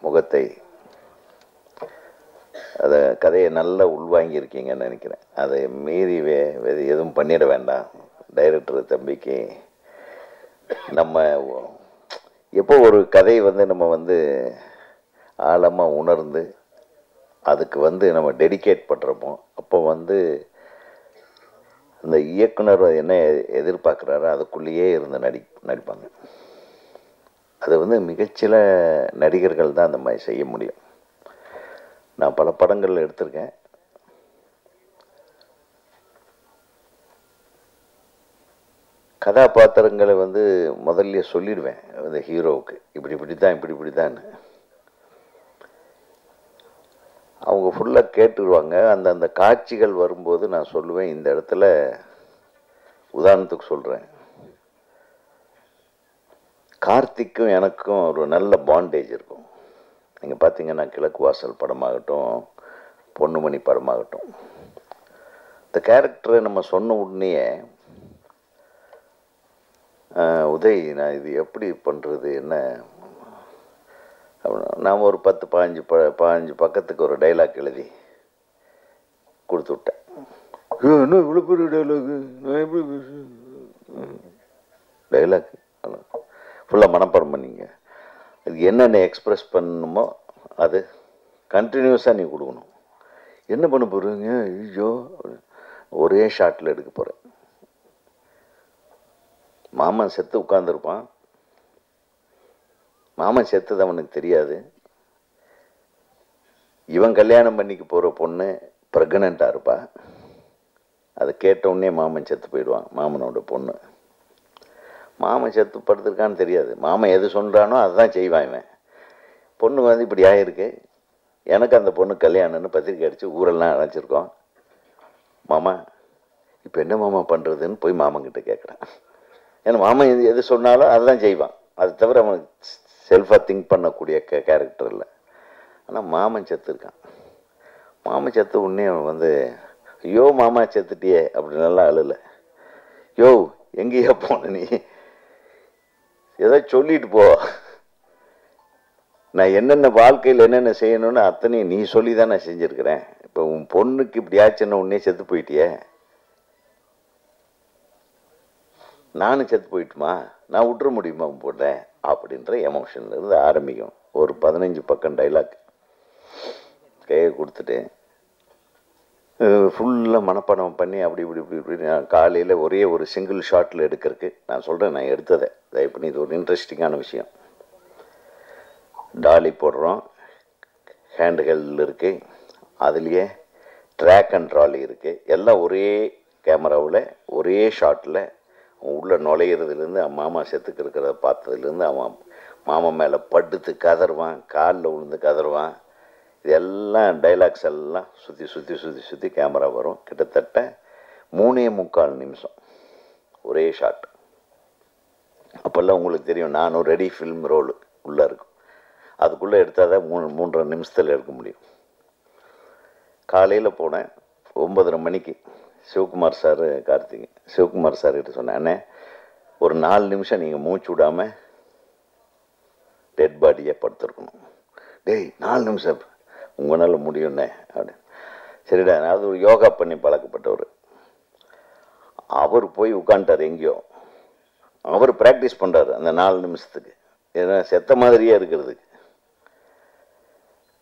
முகத்தை, அதை கதையை நல்லா உள்வாங்கியிருக்கீங்கன்னு நினைக்கிறேன். அதை மீறி எதுவும் பண்ணிட வேண்டாம். டைரக்டர் தம்பிக்கு நம்ம எப்போ ஒரு கதையை நம்ம ஆழமாக உணர்ந்து அதுக்கு நம்ம டெடிகேட் பண்ணுறோமோ அப்போ அந்த இயக்குனர் என்ன எதிர்பார்க்குறாரோ அதுக்குள்ளேயே இருந்து நடிப்பாங்க. அது மிகச்சில நடிகர்கள் தான் அந்த மாதிரி செய்ய முடியும். நான் பல படங்கள் எடுத்திருக்கேன். கதாபாத்திரங்களை முதல்ல சொல்லிடுவேன் அந்த ஹீரோவுக்கு, இப்படி தான். அவங்க ஃபுல்லாக கேட்டுருவாங்க. அந்த காட்சிகள் வரும்போது நான் சொல்லுவேன், இந்த இடத்துல உதாரணத்துக்கு சொல்கிறேன், கார்த்திக்கும் எனக்கும் ஒரு நல்ல பாண்டேஜ் இருக்கும். நீங்கள் பார்த்தீங்கன்னா கிழக்கு வாசல் படமாகட்டும், பொன்னுமணி படமாகட்டும், இந்த கேரக்டரை நம்ம சொன்ன உடனே உதய் நான் இது எப்படி பண்ணுறது என்ன, நான் ஒரு 10-15 பக்கத்துக்கு ஒரு டைலாக் எழுதி கொடுத்து விட்டேன். என்ன இவ்வளோ பெரிய டைலாகு, நான் எப்படி டைலாக் ஃபுல்லாக மனப்பாடம் பண்ணிங்க. அது என்னென்ன எக்ஸ்ப்ரெஸ் பண்ணணுமோ அது கண்டினியூஸாக நீ கொடுக்கணும். என்ன பண்ண போகிறீங்க, ஐயோ ஒரே ஷாட்டில் எடுக்க போகிறேன். மாமன் செத்து உட்காந்துருப்பான், மாமன் செத்தது அவனுக்கு தெரியாது. இவன் கல்யாணம் பண்ணிக்க போகிற பொண்ணு ப்ரெக்னெண்ட்டாக இருப்பா. அதை கேட்டவுடனே மாமன் செத்து போயிடுவான். மாமனோட பொண்ணு மாமன் செத்து படுத்திருக்கான்னு தெரியாது. மாமன் எது சொல்கிறானோ அதுதான் செய்வான். இவன் பொண்ணு இப்படி ஆகிருக்கு, எனக்கு அந்த பொண்ணு கல்யாணம்னு பத்திரிக்கை அடித்து ஊரெல்லாம் அழைச்சிருக்கோம். மாமா இப்போ என்ன மாமா பண்ணுறதுன்னு போய் மாமன்கிட்ட கேட்குறான். ஏன்னா மாமன் எது சொன்னாலும் அதுதான் செய்வான். அது தவிர அவனுக்கு செல்ஃபாக திங்க் பண்ணக்கூடிய கேரக்டர் இல்லை. ஆனால் மாமன் செத்துருக்கான். மாமன் செத்து உடனே அவன் ஐயோ மாமா செத்துட்டியே அப்படின்னெல்லாம் அழுல. யோ எங்கேயா போன நீ, ஏதோ சொல்லிட்டு போ, நான் என்னென்ன வாழ்க்கையில் என்னென்ன செய்யணும்னு அத்தனையும் நீ சொல்லி தான் நான் செஞ்சுருக்கிறேன். இப்போ உன் பொண்ணுக்கு இப்படி ஆச்சுன்னா உடனே செத்து போயிட்டியே, நானும் செத்து போயிட்டுமா, நான் விட்டுற முடியுமா போட்டேன் அப்படின்ற எமோஷன்லேருந்து ஆரம்பிக்கும். ஒரு 15 பக்கம் டைலாக் கையை கொடுத்துட்டு ஃபுல்லாக மனப்பாடம் பண்ணி அப்படி இப்படி நான் காலையில் ஒரே ஒரு சிங்கிள் ஷாட்டில் எடுக்கிறதுக்கு நான் சொல்கிறேன். நான் எடுத்ததை தயவு பண்ணி, இது ஒரு இன்ட்ரெஸ்டிங்கான விஷயம். டாலி போடுறோம், ஹேண்டுகள் இருக்குது, அதுலேயே ட்ராக் அண்ட் ட்ராலி இருக்குது. எல்லாம் ஒரே கேமராவில் ஒரே ஷாட்டில் உள்ளே நுழையிறதுலேருந்து மாமா செத்துக்கு இருக்கிறத பார்த்ததுலேருந்து அவன் மாமா மேலே படுத்து கதறுவான், காலில் விழுந்து கதறுவான். இதெல்லாம் டைலாக்ஸ் எல்லாம் சுற்றி சுற்றி சுற்றி சுற்றி கேமரா வரும். கிட்டத்தட்ட 3.25 நிமிஷம் ஒரே ஷாட். அப்போல்லாம் உங்களுக்கு தெரியும், நானும் ரெடி ஃபில்ம் ரோல் உள்ளே இருக்கும். அதுக்குள்ளே எடுத்தால் தான் 3.5 நிமிஷத்தில் எடுக்க முடியும். காலையில் போனேன் 9:30 மணிக்கு. சிவகுமார் சார், கார்த்திக் சிவகுமார் சார் கிட்ட சொன்னேன், அண்ணே ஒரு 4 நிமிஷம் நீங்கள் மூச்சு விடாமல் டெட் பாடியை படுத்துருக்கணும். டேய் 4 நிமிஷம் உங்களால் முடியும்ண்ணே அப்படின்னு. சரிடா, அது ஒரு யோகா பண்ணி பழக்கப்பட்டவர். அவர் போய் உட்காந்துட்டார் எங்கேயோ. அவர் ப்ராக்டிஸ் பண்ணுறாரு அந்த 4 நிமிஷத்துக்கு, ஏன்னா செத்த மாதிரியே இருக்கிறதுக்கு.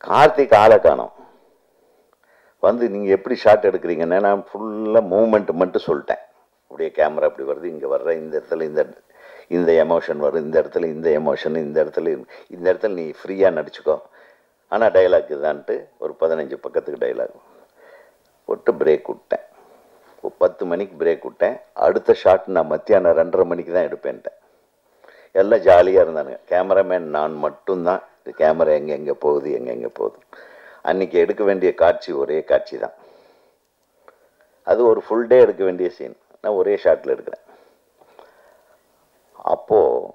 கார்த்திக் ஆளை காணோம். வந்து நீங்கள் எப்படி ஷாட் எடுக்கிறீங்கன்னா, நான் ஃபுல்லாக மூமெண்ட் மட்டும் சொல்லிட்டேன். அப்படியே கேமரா இப்படி வருது, இங்கே வர்ற இந்த இடத்துல இந்த எமோஷன் வரும், இந்த இடத்துல இந்த எமோஷன், இந்த இடத்துல நீ ஃப்ரீயாக நடிச்சுக்கோ, ஆனால் டைலாக் இதான்ட்டு ஒரு 15 பக்கத்துக்கு டைலாக் போட்டு பிரேக் விட்டேன். 10 மணிக்கு பிரேக் விட்டேன். அடுத்த ஷாட் நான் மத்தியானம் 2:30 மணிக்கு தான் எடுப்பேன்ட்டேன். எல்லாம் ஜாலியாக இருந்தானுங்க. கேமராமேன் நான் மட்டும்தான். கேமரா எங்கே போகுது. அன்றைக்கி எடுக்க வேண்டிய காட்சி ஒரே காட்சி தான். அது ஒரு ஃபுல் டே எடுக்க வேண்டிய சீன், நான் ஒரே ஷாட்டில் எடுக்கிறேன். அப்போது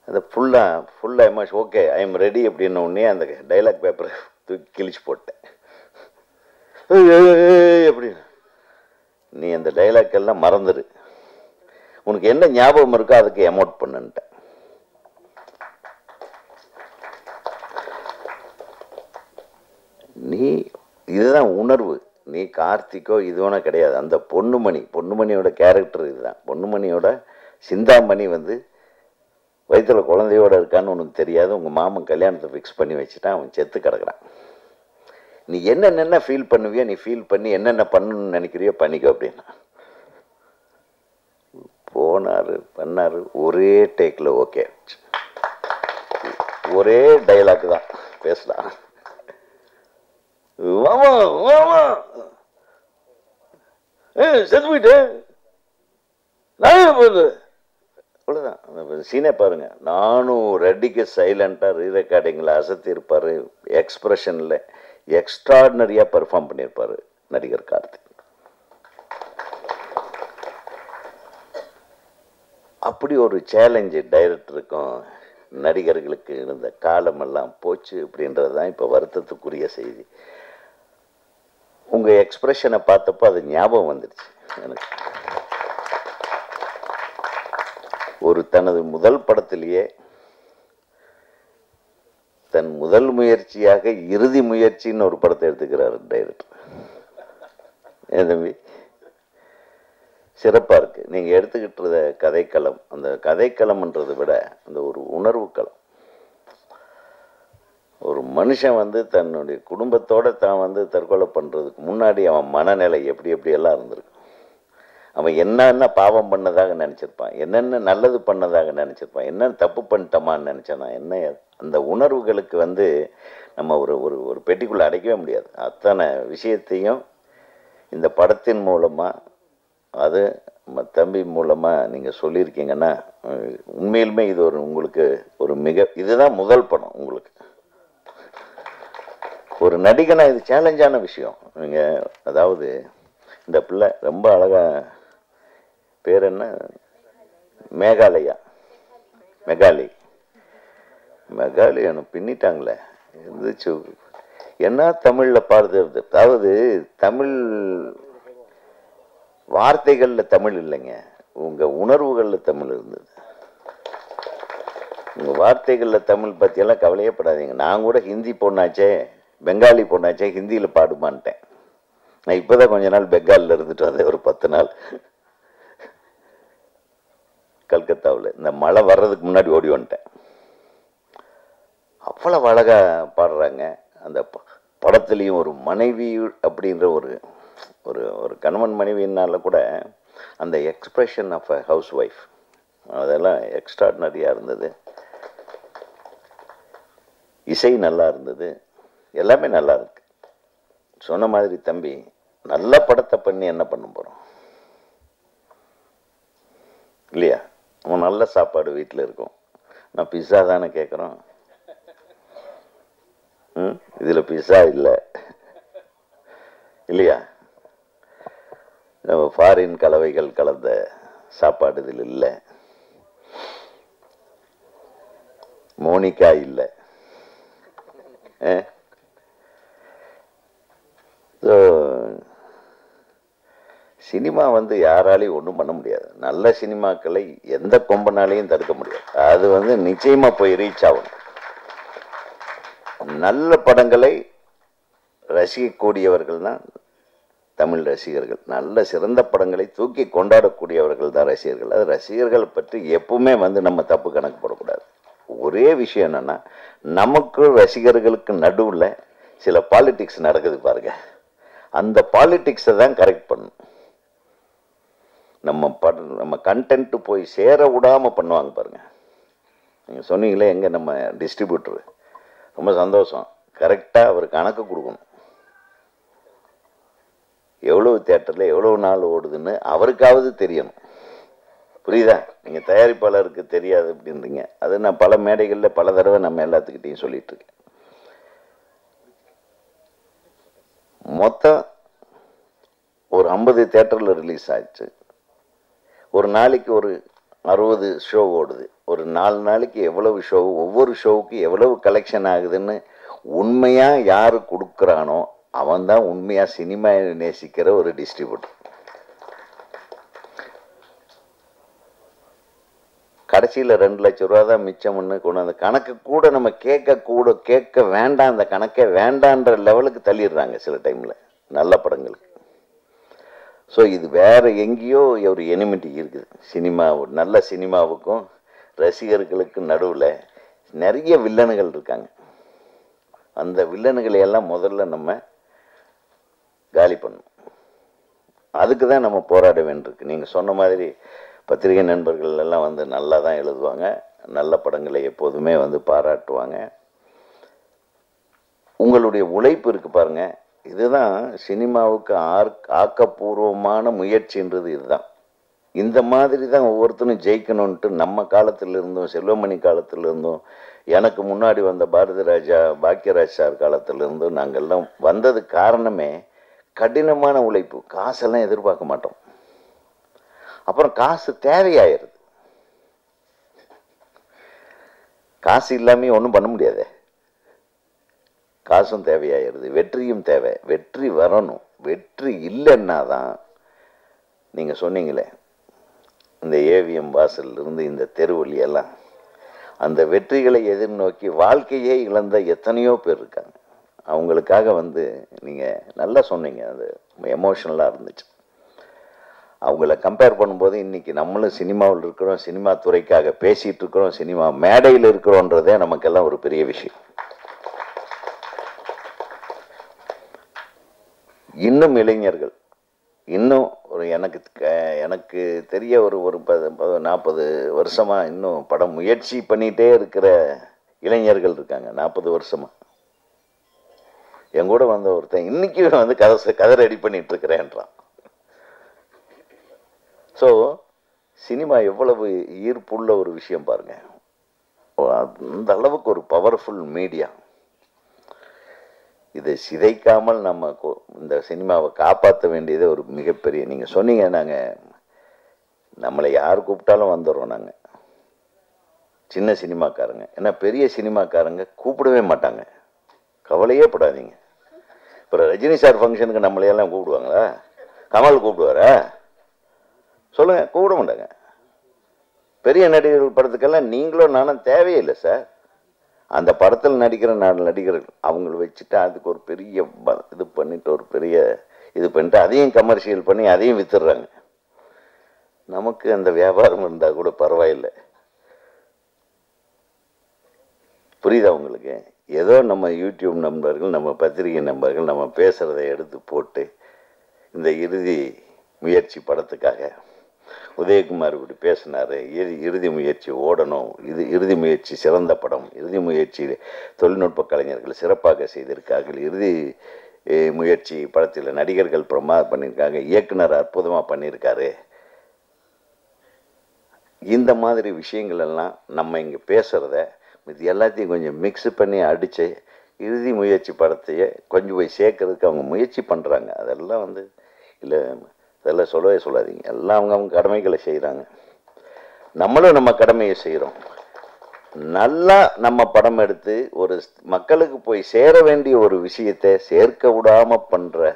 அந்த ஃபுல்லாக emotion okay I am ready அப்படின்ன உடனே அந்த டைலாக் பேப்பரை தூக்கி கிழிச்சு போட்டேன். அப்படின்னு நீ அந்த டைலாக் எல்லாம் மறந்துடு, உனக்கு என்ன ஞாபகம் இருக்கோ அதுக்கு எமோட் பண்ணுன்ட்டேன். நீ இதுதான் உணர்வு. நீ கார்த்திக்கோ இதுவனா கிடையாது. அந்த பொன்னுமணியோட கேரக்டர் இதுதான். பொன்னுமணியோட சிந்தாமணி வந்து வயிற்றுல குழந்தையோட இருக்கான்னு உனக்கு தெரியாது. உங்கள் மாமன் கல்யாணத்தை ஃபிக்ஸ் பண்ணி வச்சுட்டான், அவன் செத்து கிடக்குறான். நீ என்னென்ன ஃபீல் பண்ணுவியோ நீ ஃபீல் பண்ணி என்னென்ன பண்ணணும்னு நினைக்கிறியோ பண்ணிக்கோ அப்படின்னா. பண்ணார் ஒரே டேக்கில் ஓகே, ஒரே டைலாக் தான் பேசலாம். செத்து போயிட்டு அவ்வளோதான். அந்த சீனே பாருங்க. நானும் ரெட்டிக்கு சைலண்டாக ரீரெக்கார்டிங்கில் அசத்தி இருப்பார். எக்ஸ்பிரஷனில் எக்ஸ்ட்ராடினரியாக பெர்ஃபார்ம் பண்ணியிருப்பார் நடிகர் கார்த்திக். அப்படி ஒரு சேலஞ்சு டைரக்டருக்கும் நடிகர்களுக்கு இருந்த காலமெல்லாம் போச்சு அப்படின்றது தான் இப்போ வருத்தத்துக்குரிய செய்தி. உங்கள் எக்ஸ்பிரஷனை பார்த்தப்போ அது ஞாபகம் வந்துடுச்சு எனக்கு. ஒரு தனது முதல் படத்திலேயே தன் முதல் முயற்சியாக இறுதி முயற்சின்னு ஒரு படத்தை எடுத்துக்கிறார் டைரக்டர். ஏன் தம்பி, சிறப்பாக இருக்குது. நீங்கள் எடுத்துக்கிட்டு கதைக்களம், அந்த கதைக்களம்ன்றதை விட அந்த ஒரு உணர்வு களம். ஒரு மனுஷன் வந்து தன்னுடைய குடும்பத்தோடு தான் வந்து தற்கொலை பண்ணுறதுக்கு முன்னாடி அவன் மனநிலை எப்படியெல்லாம் இருந்திருக்கு. அவன் என்னென்ன பாவம் பண்ணதாக நினச்சிருப்பான், என்னென்ன நல்லது பண்ணதாக நினச்சிருப்பான், என்னென்ன தப்பு பண்ணிட்டோமான்னு நினச்சானா என்ன. அந்த உணர்வுகளுக்கு வந்து நம்ம ஒரு ஒரு ஒரு பெட்டிக்குள்ளே அடைக்கவே முடியாது. அத்தனை விஷயத்தையும் இந்த படத்தின் மூலமாக, அது நம்ம தம்பி மூலமாக நீங்கள் சொல்லியிருக்கீங்கன்னா உண்மையிலுமே இது ஒரு உங்களுக்கு ஒரு இதுதான் முதல் படம் உங்களுக்கு. ஒரு நடிகனா இது சேலஞ்சான விஷயம். நீங்கள் அதாவது இந்த பிள்ளை ரொம்ப அழகாக, பேர் என்ன, மெகாலி எனக்கு பின்னிட்டாங்களே இருந்துச்சு. என்ன தமிழில் பாடுது. அதாவது தமிழ் வார்த்தைகளில் தமிழ் இல்லைங்க, உங்கள் உணர்வுகளில் தமிழ் இருந்தது. உங்கள் வார்த்தைகளில் தமிழ் பற்றியெல்லாம் கவலையே படாதீங்க. நான் கூட ஹிந்தி பொண்ணாச்சே, பெங்காலி பொண்ணாச்சே, ஹிந்தியில் பாடுமான்ட்டேன். நான் இப்போ தான் கொஞ்ச நாள் பெங்காலில் இருந்துட்டு வந்தேன், ஒரு 10 நாள் கல்கத்தாவில். இந்த மழை வர்றதுக்கு முன்னாடி ஓடி வந்துட்டேன். அவ்வளவு அழகாக பாடுறாங்க. அந்த படத்துலேயும் ஒரு மனைவி அப்படின்ற ஒரு ஒரு ஒரு கணவன் மனைவினால கூட அந்த expression of a housewife, அதெல்லாம் எக்ஸ்ட்ராடினரியாக இருந்தது. இசை நல்லா இருந்தது, எல்லாமே நல்லா இருக்கு. சொன்ன மாதிரி தம்பி, நல்ல படத்தை பண்ணி என்ன பண்ண போகிறோம் இல்லையா? நம்ம நல்ல சாப்பாடு வீட்டில் இருக்கும். நான் பிஸ்ஸா தானே கேட்குறோம். இதில் பிஸ்ஸா இல்லை இல்லையா? நம்ம ஃபாரின் கலவைகள் கலந்த சாப்பாடு இதில் இல்லை. மோனிகா இல்லை. சினிமா வந்து யாராலையும் ஒன்றும் பண்ண முடியாது. நல்ல சினிமாக்களை எந்த கொம்பனாலையும் தடுக்க முடியாது. அது வந்து நிச்சயமா போய் ரீச் ஆகும். நல்ல படங்களை ரசிக்கக்கூடியவர்கள் தான் தமிழ் ரசிகர்கள். நல்ல சிறந்த படங்களை தூக்கி கொண்டாடக்கூடியவர்கள் தான் ரசிகர்கள். அது ரசிகர்களை பற்றி எப்பவுமே வந்து நம்ம தப்பு கணக்கு போடக்கூடாது. ஒரே விஷயம் என்னன்னா, நமக்கு ரசிகர்களுக்கு நடுவில் சில பாலிடிக்ஸ் நடக்குது பாருங்க. அந்த பாலிடிக்ஸை தான் கரெக்ட் பண்ணணும். நம்ம கண்டென்ட் போய் சேர விடாம பண்ணுவாங்க பாருங்க. நீங்க சொன்னீங்களே எங்க நம்ம டிஸ்ட்ரிபியூட்டர், ரொம்ப சந்தோஷம். கரெக்டா அவர் கணக்கு கொடுக்கணும். எவ்வளவு தியேட்டர்ல எவ்வளவு நாள் ஓடுதுன்னு அவருக்காவது தெரியணும். புரியுதா? நீங்க தயாரிப்பாளருக்கு தெரியாது அப்படின்றீங்க. அது நான் பல மேடைகளில் பல தடவை நம்ம எல்லாத்துக்கிட்டையும் சொல்லிட்டு இருக்கேன். மொத்தம் ஒரு 50 தியேட்டர்ல ரிலீஸ் ஆயிடுச்சு. ஒரு நாளைக்கு ஒரு 60 ஷோ ஓடுது. ஒரு 4 நாளைக்கு எவ்வளவு ஷோ, ஒவ்வொரு ஷோவுக்கு எவ்வளவு கலெக்ஷன் ஆகுதுன்னு உண்மையா யாரு கொடுக்குறானோ அவன் தான் உண்மையா சினிமா நேசிக்கிற ஒரு டிஸ்ட்ரிபியூட்டர். கடைசியில் 2 லட்சம் ரூபா தான் மிச்சம்னு கொண்டு அந்த கணக்கு கூட நம்ம கேட்க வேண்டாம். அந்த கணக்கே வேண்டான்ற லெவலுக்கு தள்ளிடுறாங்க சில டைம்ல நல்ல படங்களுக்கு. ஸோ இது வேற எங்கேயோ ஒரு எனிமிட்டி இருக்குது. நல்ல சினிமாவுக்கும் ரசிகர்களுக்கு நடுவில் நிறைய வில்லனுகள் இருக்காங்க. அந்த வில்லனுகளை எல்லாம் முதல்ல நம்ம காலி பண்ணணும். அதுக்கு தான் நம்ம போராட வேண்டியிருக்கு. நீங்கள் சொன்ன மாதிரி பத்திரிகை நண்பர்கள் எல்லாம் வந்து நல்லா தான் எழுதுவாங்க. நல்ல படங்களை எப்போதுமே வந்து பாராட்டுவாங்க. உங்களுடைய உழைப்பு இருக்கு பாருங்க. இதுதான் சினிமாவுக்கு ஆக்கப்பூர்வமான முயற்சின்றது. இதுதான். இந்த மாதிரி தான் ஒவ்வொருத்தரும் ஜெயிக்கணும்ன்ட்டு நம்ம காலத்தில் இருந்தும், செல்வமணி காலத்தில் இருந்தும், எனக்கு முன்னாடி வந்த பாரதி ராஜா, பாக்கியராஜ் சார் காலத்தில் இருந்தும் நாங்கள்லாம் வந்தது காரணமே கடினமான உழைப்பு. காசெல்லாம் எதிர்பார்க்க மாட்டோம். அப்புறம் காசு தேவையாயிருது. காசு இல்லாம ஒன்றும் பண்ண முடியாது. காசும் தேவையாயிருது, வெற்றியும் தேவை. வெற்றி வரணும். வெற்றி இல்லைன்னா தான் நீங்க சொன்னீங்களே இந்த ஏவிஎம் வாசல்ல இருந்து இந்த தெருவழி எல்லாம், அந்த வெற்றிகளை எதிர்நோக்கி வாழ்க்கையே இழந்த எத்தனையோ பேர் இருக்காங்க. அவங்களுக்காக வந்து நீங்க நல்லா சொன்னீங்க. அது எமோஷனலா இருந்துச்சு. அவங்கள கம்பேர் பண்ணும்போது இன்னைக்கு நம்மளும் சினிமாவில் இருக்கிறோம், சினிமா துறைக்காக பேசிட்டு இருக்கிறோம், சினிமா மேடையில் இருக்கிறோன்றதே நமக்கெல்லாம் ஒரு பெரிய விஷயம். இன்னும் இளைஞர்கள் இன்னும் ஒரு எனக்கு தெரிய ஒரு 40 வருஷமா இன்னும் படம் முயற்சி பண்ணிட்டே இருக்கிற இளைஞர்கள் இருக்காங்க. 40 வருஷமா என் கூட வந்த ஒருத்தன் இன்னைக்கு வந்து கதை ரெடி பண்ணிட்டு இருக்கிறேன்றான். ஸோ சினிமா எவ்வளவு ஈர்ப்புள்ள ஒரு விஷயம் பாருங்க. அந்த அளவுக்கு ஒரு பவர்ஃபுல் மீடியா. இதை சிதைக்காமல் நம்ம இந்த சினிமாவை காப்பாற்ற வேண்டியது ஒரு மிகப்பெரிய. நீங்கள் சொன்னீங்க, நம்மளை யார் கூப்பிட்டாலும் வந்துடுறோம். நாங்கள் சின்ன சினிமாக்காரங்க, ஏன்னா பெரிய சினிமாக்காரங்க கூப்பிடவே மாட்டாங்க. கவலையே படாதீங்க. இப்போ ரஜினி சார் ஃபங்க்ஷனுக்கு நம்மளையெல்லாம் கூப்பிடுவாங்களா? கமல் கூப்பிடுவாரா? சொல்லுங்க, கூப்பிட மாட்டாங்க. பெரிய நடிகர்கள் படத்துக்கெல்லாம் நீங்களும் நானும் தேவையில்லை சார். அந்த படத்தில் நடிக்கிற 4 நடிகர்கள் அவங்கள வச்சுட்டு அதுக்கு ஒரு பெரிய இது பண்ணிட்டு ஒரு பெரிய இது பண்ணிட்டு அதையும் கமர்ஷியல் பண்ணி அதையும் வித்துடுறாங்க. நமக்கு அந்த வியாபாரம் இருந்தால் கூட பரவாயில்லை. புரியுதா உங்களுக்கு? ஏதோ நம்ம யூடியூப் நண்பர்கள், நம்ம பத்திரிகை நண்பர்கள் நம்ம பேசுகிறத எடுத்து போட்டு இந்த இறுதி முயற்சி படத்துக்காக உதயகுமார் இப்படி பேசினாரு. இறுதி முயற்சி ஓடணும், இது இறுதி முயற்சி சிறந்த படம், இறுதி முயற்சி தொழில்நுட்ப கலைஞர்கள் சிறப்பாக செய்திருக்கார்கள், இறுதி முயற்சி படத்தில் நடிகர்கள் பிரமாதம் பண்ணியிருக்காங்க, இயக்குனர் அற்புதமாக பண்ணியிருக்காரு. இந்த மாதிரி விஷயங்கள் எல்லாம் நம்ம இங்கே பேசுகிறத இது எல்லாத்தையும் கொஞ்சம் மிக்ஸ் பண்ணி அடித்து இறுதி முயற்சி படத்தையே கொஞ்சம் போய் சேர்க்கறதுக்கு அவங்க முயற்சி பண்ணுறாங்க. அதெல்லாம் வந்து இல்லை, அதெல்லாம் சொல்லவே சொல்லாதீங்க. எல்லாம் அவங்க கடமைகளை செய்கிறாங்க. நம்மளும் நம்ம கடமையை செய்கிறோம். நல்லா நம்ம படம் எடுத்து ஒரு மக்களுக்கு போய் சேர வேண்டிய ஒரு விஷயத்தை சேர்க்க விடாமல் பண்ணுற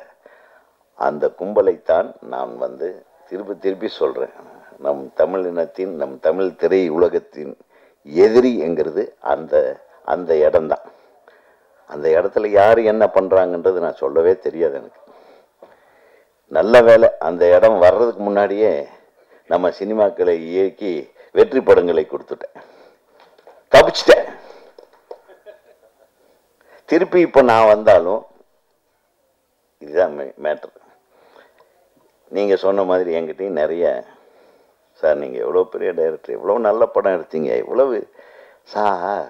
அந்த கும்பலைத்தான் நான் வந்து திருப்பி திருப்பி சொல்கிறேன். நம் தமிழ் இனத்தின், நம் தமிழ் திரை உலகத்தின் எதிரி என்கிறது அந்த அந்த இடம்தான். அந்த இடத்துல யார் என்ன பண்ணுறாங்கன்றது நான் சொல்லவே தெரியாது எனக்கு. நல்ல வேலை அந்த இடம் வர்றதுக்கு முன்னாடியே நம்ம சினிமாக்களை இயக்கி வெற்றி படங்களை கொடுத்துட்டேன், தப்பிச்சிட்டேன். திருப்பி இப்போ நான் வந்தாலும் இதுதான் மேட்ரு. நீங்கள் சொன்ன மாதிரி என்கிட்டையும் நிறைய, சார் நீங்கள் எவ்வளோ பெரிய டைரக்டர், எவ்வளோ நல்ல படம் எடுத்தீங்க, இவ்வளவு சார்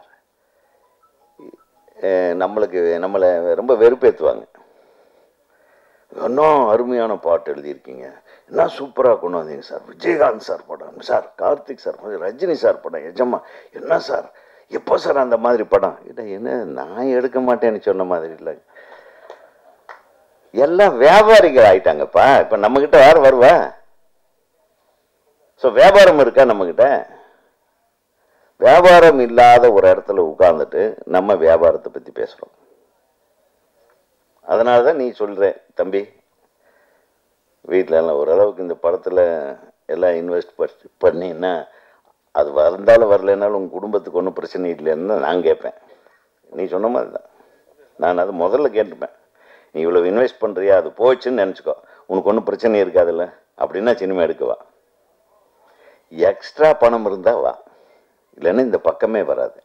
நம்மளை ரொம்ப வெறுப்பேற்றுவாங்க. இன்னும் அருமையான பாட்டு எழுதியிருக்கீங்க, என்ன சூப்பராக கொண்டு வந்தீங்க சார், விஜயகாந்த் சார் படம் sir, Karthik sir, Rajini sir படம், எஜமா என்ன சார், எப்போ சார் அந்த மாதிரி படம்? இல்லை என்ன நான் எடுக்க மாட்டேன்னு சொன்ன மாதிரி இல்லை, எல்லாம் வியாபாரிகள் ஆயிட்டாங்கப்பா. இப்போ நம்மக்கிட்ட யார் வருவா? ஸோ வியாபாரம் இருக்கா நம்மக்கிட்ட? வியாபாரம் இல்லாத ஒரு இடத்துல உட்கார்ந்துட்டு நம்ம வியாபாரத்தை பற்றி பேசுகிறோம். அதனால தான் நீ சொல்கிற தம்பி, வீட்டில் எல்லாம் ஓரளவுக்கு இந்த படத்தில் எல்லாம் இன்வெஸ்ட் பண்ணின்னா அது வந்தாலும் வரலைன்னாலும் உங்கள் குடும்பத்துக்கு ஒன்றும் பிரச்சனை இல்லைன்னு நான் கேட்பேன். நீ சொன்ன மாதிரி தான் நான் அதை முதல்ல கேட்டுப்பேன். நீ இவ்வளோ இன்வெஸ்ட் பண்ணுறியா, அது போச்சுன்னு நினச்சிக்கோ, உனக்கு ஒன்றும் பிரச்சனை இருக்காதுல்ல அப்படின்னா சினிமா எடுக்கவா. எக்ஸ்ட்ரா பணம் இருந்தால் வா, இல்லைன்னா இந்த பக்கமே வராது.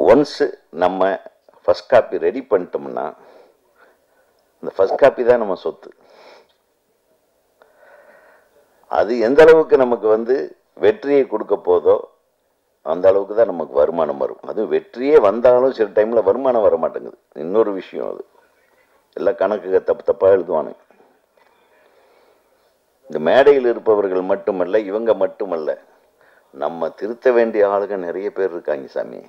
ஒன்ஸு நம்ம ஃபஸ்ட் காப்பி ரெடி பண்ணிட்டோம்னா இந்த ஃபஸ்ட் காப்பி தான் நம்ம சொத்து. அது எந்த அளவுக்கு நமக்கு வந்து வெற்றியை கொடுக்க போதோ அந்த அளவுக்கு தான் நமக்கு வருமானம் வரும். அதுவும் வெற்றியே வந்தாலும் சில டைமில் வருமானம் வர மாட்டேங்குது, இன்னொரு விஷயம். அது எல்லாம் கணக்கு தப்பாக எழுதுவானுங்க. இந்த மேடையில் இருப்பவர்கள் மட்டுமல்ல, இவங்க மட்டுமல்ல, நம்ம திருத்த வேண்டிய ஆளுங்க நிறைய பேர் இருக்காங்க சாமி.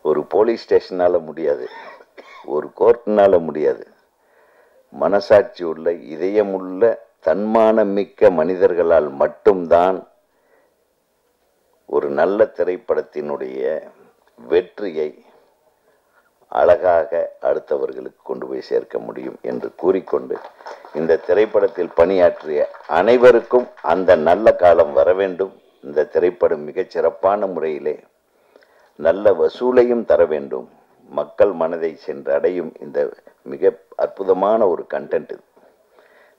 ஒரு போலீஸ் ஸ்டேஷனால் முடியாது, ஒரு கோர்ட்னால் முடியாது. மனசாட்சி உள்ள, இதயமுள்ள, தன்மானம் மிக்க மனிதர்களால் மட்டும்தான் ஒரு நல்ல திரைப்படத்தினுடைய வெற்றியை அழகாக அடுத்தவர்களுக்கு கொண்டு போய் சேர்க்க முடியும் என்று கூறிக்கொண்டு, இந்த திரைப்படத்தில் பணியாற்றிய அனைவருக்கும் அந்த நல்ல காலம் வர வேண்டும். இந்த திரைப்படம் மிகச்சிறப்பான முறையிலே நல்ல வசூலையும் தர வேண்டும், மக்கள் மனதை சென்று அடையும். இந்த மிக அற்புதமான ஒரு கண்டென்ட்.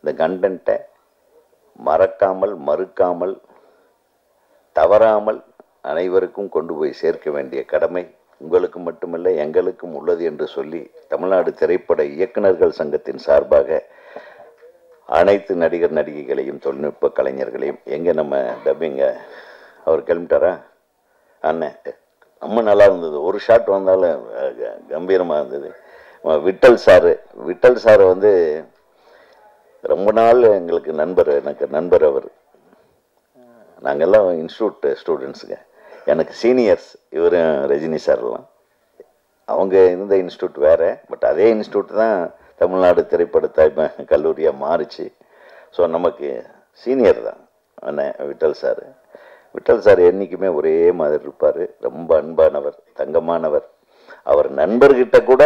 இந்த கண்டென்ட்டை மறக்காமல், மறுக்காமல், தவறாமல் அனைவருக்கும் கொண்டு போய் சேர்க்க வேண்டிய கடமை உங்களுக்கு மட்டுமல்ல எங்களுக்கும் உள்ளது என்று சொல்லி, தமிழ்நாடு திரைப்பட இயக்குநர்கள் சங்கத்தின் சார்பாக அனைத்து நடிகர் நடிகைகளையும் தொழில்நுட்ப கலைஞர்களையும், எங்கே நம்ம டப்பிங்க அவர் கிளம்பிட்டாரா அண்ணன், ரொம்ப நல்லா இருந்தது, ஒரு ஷாட் வந்தாலும் கம்பீரமாக இருந்தது. விட்டல் சார் வந்து ரொம்ப நாள் எங்களுக்கு நண்பர், எனக்கு நண்பர் அவர். நாங்கள்லாம் இன்ஸ்டியூட் ஸ்டூடெண்ட்ஸுங்க, எனக்கு சீனியர்ஸ் இவர் ரஜினி சார்லாம். அவங்க இருந்த இன்ஸ்டியூட் வேறு, பட் அதே இன்ஸ்டியூட் தான் தமிழ்நாடு திரைப்பட கல்லூரியாக மாறிச்சு. ஸோ நமக்கு சீனியர் தான் அண்ணன் விட்டல் சார் என்றைக்குமே ஒரே மாதிரி இருப்பார். ரொம்ப அன்பானவர், தங்கமானவர். அவர் நண்பர்கிட்ட கூட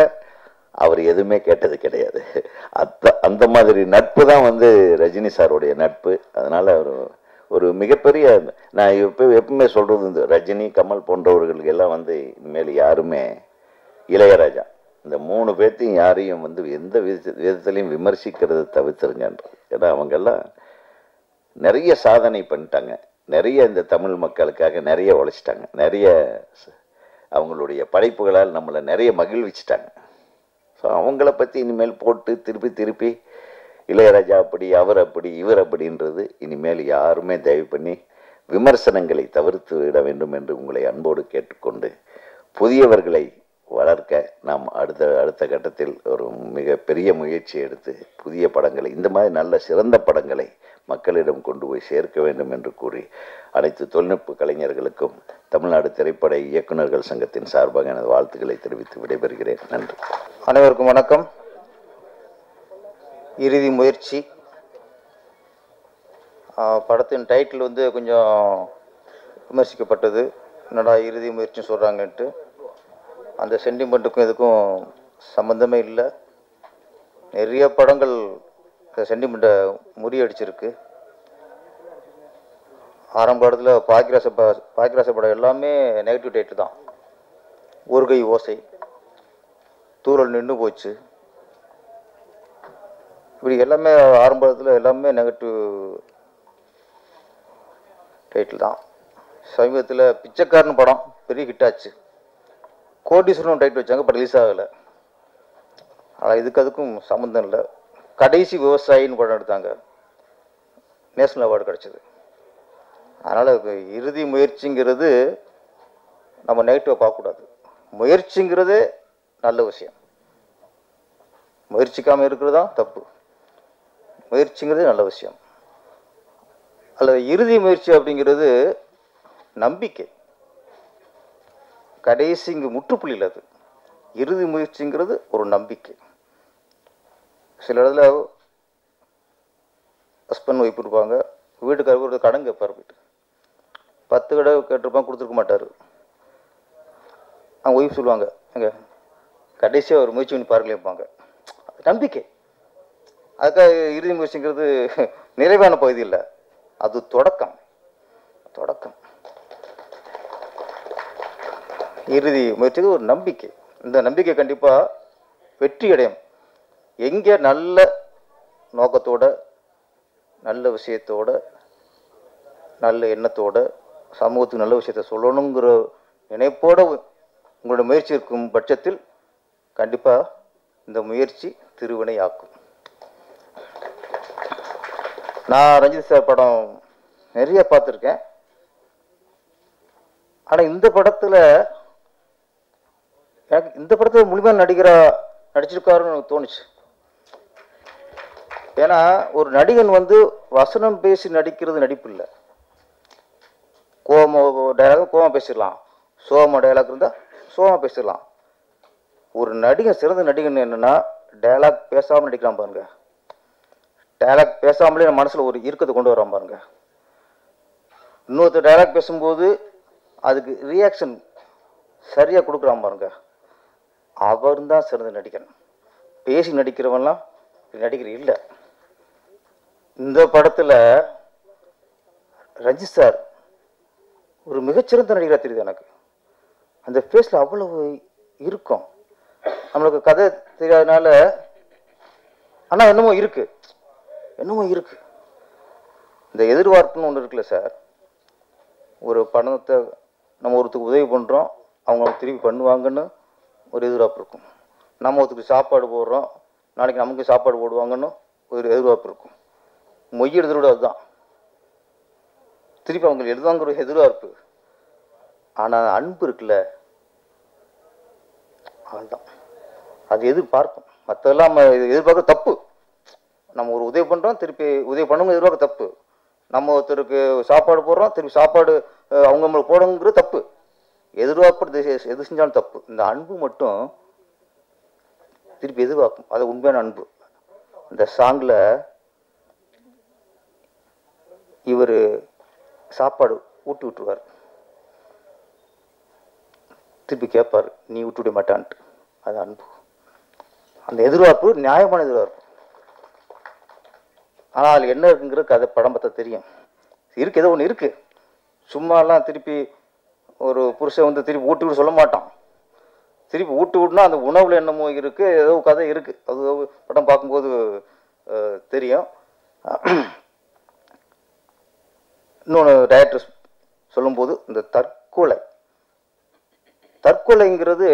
அவர் எதுவுமே கேட்டது கிடையாது. அந்த மாதிரி நட்பு தான் வந்து ரஜினி சாருடைய நட்பு. அதனால் அவர் ஒரு மிகப்பெரிய, நான் எப்பவுமே சொல்கிறது, இந்த ரஜினி, கமல் போன்றவர்களுக்கு எல்லாம் வந்து இனிமேல் யாருமே, இளையராஜா, இந்த 3 பேர்த்தையும் யாரையும் வந்து எந்த விதத்துலையும் விமர்சிக்கிறத தவிர்த்துருங்கன்ற. ஏன்னா அவங்கெல்லாம் நிறைய சாதனை பண்ணிட்டாங்க, நிறைய இந்த தமிழ் மக்களுக்காக நிறைய உழைச்சிட்டாங்க, நிறைய அவங்களுடைய படைப்புகளால் நம்மளை நிறைய மகிழ்விச்சிட்டாங்க. ஸோ அவங்கள பற்றி இனிமேல் போட்டு திருப்பி இளையராஜா அப்படி, அவர் அப்படி, இவர் அப்படின்றது இனிமேல் யாருமே தயவு பண்ணி விமர்சனங்களை தவிர்த்து விட வேண்டும் என்று உங்களை அன்போடு கேட்டுக்கொண்டு, புதியவர்களை வளர்க்க நாம் அடுத்த கட்டத்தில் ஒரு மிக பெரிய முயற்சி எடுத்து புதிய படங்களை, இந்த மாதிரி நல்ல சிறந்த படங்களை மக்களிடம் கொண்டு போய் சேர்க்க வேண்டும் என்று கூறி அனைத்து தொழில்நுட்ப கலைஞர்களுக்கும் தமிழ்நாடு திரைப்பட இயக்குநர்கள் சங்கத்தின் சார்பாக எனது வாழ்த்துக்களை தெரிவித்து விடைபெறுகிறேன். நன்றி. அனைவருக்கும் வணக்கம். இறுதி முயற்சி படத்தின் டைட்டில் வந்து கொஞ்சம் விமர்சிக்கப்பட்டது. என்னடா இறுதி முயற்சின்னு சொல்கிறாங்கன்ட்டு. அந்த சென்டிமெண்ட்டுக்கும் இதுக்கும் சம்மந்தமே இல்லை. நிறைய படங்கள் இந்த சென்டிமெண்ட்டை முறியடிச்சிருக்கு. ஆரம்ப காலத்தில் பாக்கியராச படம் எல்லாமே நெகட்டிவ் டைட்டில் தான். ஒரு கை ஓசை, தூரல் நின்று போச்சு, இப்படி எல்லாமே ஆரம்பத்தில் எல்லாமே நெகட்டிவ் டைட்டில் தான். சமீபத்தில் பிச்சைக்காரன் படம் பெரிய ஹிட் ஆச்சு. கோடீஸ்வரன் டைட்டில் வச்சாங்க, பட் ரிலீஸ் ஆகலை. ஆனால் அதுக்கும் சம்மந்தம் இல்லை. கடைசி விவசாயின்னு படம் எடுத்தாங்க, நேஷனல் அவார்டு கிடச்சிது. அதனால் இறுதி முயற்சிங்கிறது நம்ம நெகட்டிவாக பார்க்கக்கூடாது. முயற்சிங்கிறதே நல்ல விஷயம். முயற்சிக்காமல் இருக்கிறது தான் தப்பு. முயற்சிங்கிறதே நல்ல விஷயம். அல்லது இறுதி முயற்சி அப்படிங்கிறது நம்பிக்கை. கடைசி இங்கு முற்றுப்புள்ளியில் அது. இறுதி முயற்சிங்கிறது ஒரு நம்பிக்கை. சில இடத்துல ஹஸ்பண்ட் ஒய்ஃப் இருப்பாங்க, வீட்டுக்காரருக்கு ஒரு கடன் கேட்பார். போயிட்டு 10 கடை கேட்டிருப்பாங்க, கொடுத்துருக்க மாட்டார். அவங்க ஒய்ஃப் சொல்லுவாங்க, எங்க கடைசியாக ஒரு முயற்சி பண்ணி பாருங்களேப்பாங்க. நம்பிக்கை. அதுக்காக இறுதி முயற்சிங்கிறது நிறைவான பகுதி இல்லை, அது தொடக்கம். இறுதி முயற்சிக்கு ஒரு நம்பிக்கை. இந்த நம்பிக்கை கண்டிப்பாக வெற்றி அடையும். எங்கே நல்ல நோக்கத்தோட, நல்ல விஷயத்தோட, நல்ல எண்ணத்தோட, சமூகத்துக்கு நல்ல விஷயத்த சொல்லணுங்கிற நினைப்போட உங்களோட முயற்சி இருக்கும் பட்சத்தில் கண்டிப்பாக இந்த முயற்சி திருவினை ஆக்கும். நான் ரஞ்சித் சார் படம் நிறைய பார்த்துருக்கேன். ஆனால் இந்த படத்தில் முழுமையான நடிச்சிருக்காருன்னு எனக்கு தோணுச்சு. ஏன்னா ஒரு நடிகன் வந்து வசனம் பேசி நடிக்கிறது நடிப்பு இல்லை. கோவமாக பேசிடலாம், சோகமாக டைலாக் இருந்தால் சோகமாக பேசிடலாம். ஒரு நடிகன், சிறந்த நடிகன் என்னன்னா டைலாக் பேசாமல் நடிக்கலாம் பாருங்க. டைலாக் பேசாமலே நம்ம மனசில் ஒரு இறுக்கத்தை கொண்டு வரான் பாருங்க. இன்னொருத்தர் டைலாக் பேசும்போது அதுக்கு ரியாக்ஷன் சரியாக கொடுக்குறான் பாருங்க. அவர் தான் சிறந்த நடிகன். பேசி நடிக்கிறவன்லாம் நடிகர் இல்லை. இந்த படத்தில் ரஞ்சித் சார் ஒரு மிகச்சிறந்த நடிகராக தெரியுது எனக்கு. அந்த ஃபேஸில் அவ்வளவு இருக்கும். நம்மளுக்கு கதை தெரியாதனால, ஆனால் என்னமோ இருக்கு. இந்த எதிர்பார்ப்புன்னு ஒன்று இருக்குல்ல சார். ஒரு பணத்தை நம்ம ஒருத்தருக்கு உதவி பண்ணுறோம், அவங்க திருப்பி பண்ணுவாங்கன்னு ஒரு எதிர்பார்ப்பு இருக்கும். நம்ம ஒருத்தருக்கு சாப்பாடு போடுறோம், நாளைக்கு நமக்கு சாப்பாடு போடுவாங்கன்னு ஒரு எதிர்பார்ப்பு இருக்கும். மொய் எழுதுறோட அதுதான், திருப்பி அவங்க எழுதுவாங்கிற ஒரு எதிர்பார்ப்பு. ஆனால் அன்பு இருக்குல்ல, அதுதான் அது எதிர்பார்க்கும். மற்றதெல்லாம் நம்ம எதிர்பார்க்க தப்பு. நம்ம ஒரு உதவி பண்ணுறோம், திருப்பி உதவி பண்ணவங்க எதிர்பார்க்க தப்பு. நம்ம ஒருத்தருக்கு சாப்பாடு போடுறோம், திருப்பி சாப்பாடு அவங்க நம்மளுக்கு போடணுங்கிறது தப்பு. எதிர்பார்ப்பு எது செஞ்சாலும் தப்பு. இந்த அன்பு மட்டும் திருப்பி எதிர்பார்க்கும். அது உண்மையான அன்பு. இந்த சாங்கில் இவர் சாப்பாடு ஊட்டி விட்டுருவார், திருப்பி கேட்பார், நீ விட்டு விட மாட்டான்ட்டு. அது அன்பு. அந்த எதிர்பார்ப்பு நியாயமான எதிர்பார்ப்பு. ஆனால் அதில் என்ன இருக்குங்கிற கதை படம் பார்த்தா தெரியும். இருக்கு, ஏதோ ஒன்று இருக்கு. சும்மாலாம் திருப்பி ஒரு புருஷன் வந்து திருப்பி ஊட்டி விட சொல்ல மாட்டான். திருப்பி ஊட்டி விட்டுனா அந்த உணவுல என்னமோ இருக்கு, ஏதோ கதை இருக்கு. அது படம் பார்க்கும்போது தெரியும். இன்னொன்று டைரக்டர் சொல்லும்போது, இந்த தற்கொலைங்கிறது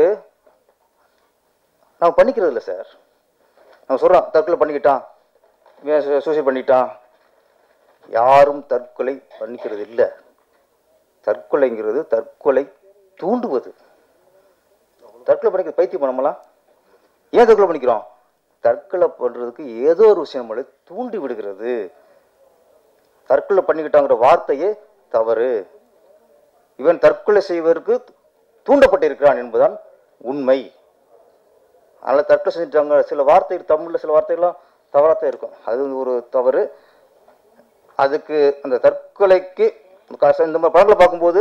நம்ம பண்ணிக்கிறது இல்லை சார். நம்ம சொல்கிறோம் தற்கொலை பண்ணிக்கிட்டான், சூசைட் பண்ணிட்டான். யாரும் தற்கொலை பண்ணிக்கிறது இல்லை. தற்கொலைங்கிறது தற்கொலை தூண்டுவது. தற்கொலை பண்ணிக்க பைத்தியம் பண்ணலாம். ஏன் தற்கொலை பண்ணிக்கிறோம்? தற்கொலை பண்ணுறதுக்கு ஏதோ ஒரு விஷயம் நம்மளை தூண்டி விடுகிறது. தற்கொலை பண்ணிக்கிட்டாங்கிற வார்த்தையே தவறு. இவன் தற்கொலை செய்வதற்கு தூண்டப்பட்டிருக்கிறான் என்பதுதான் உண்மை. அதனால் தற்கொலை செஞ்சாங்க சில வார்த்தைகள், தமிழில் சில வார்த்தைகள்லாம் தவறாக இருக்கும். அது ஒரு தவறு. அதுக்கு அந்த தற்கொலைக்கு இந்த மாதிரி படங்களை பார்க்கும்போது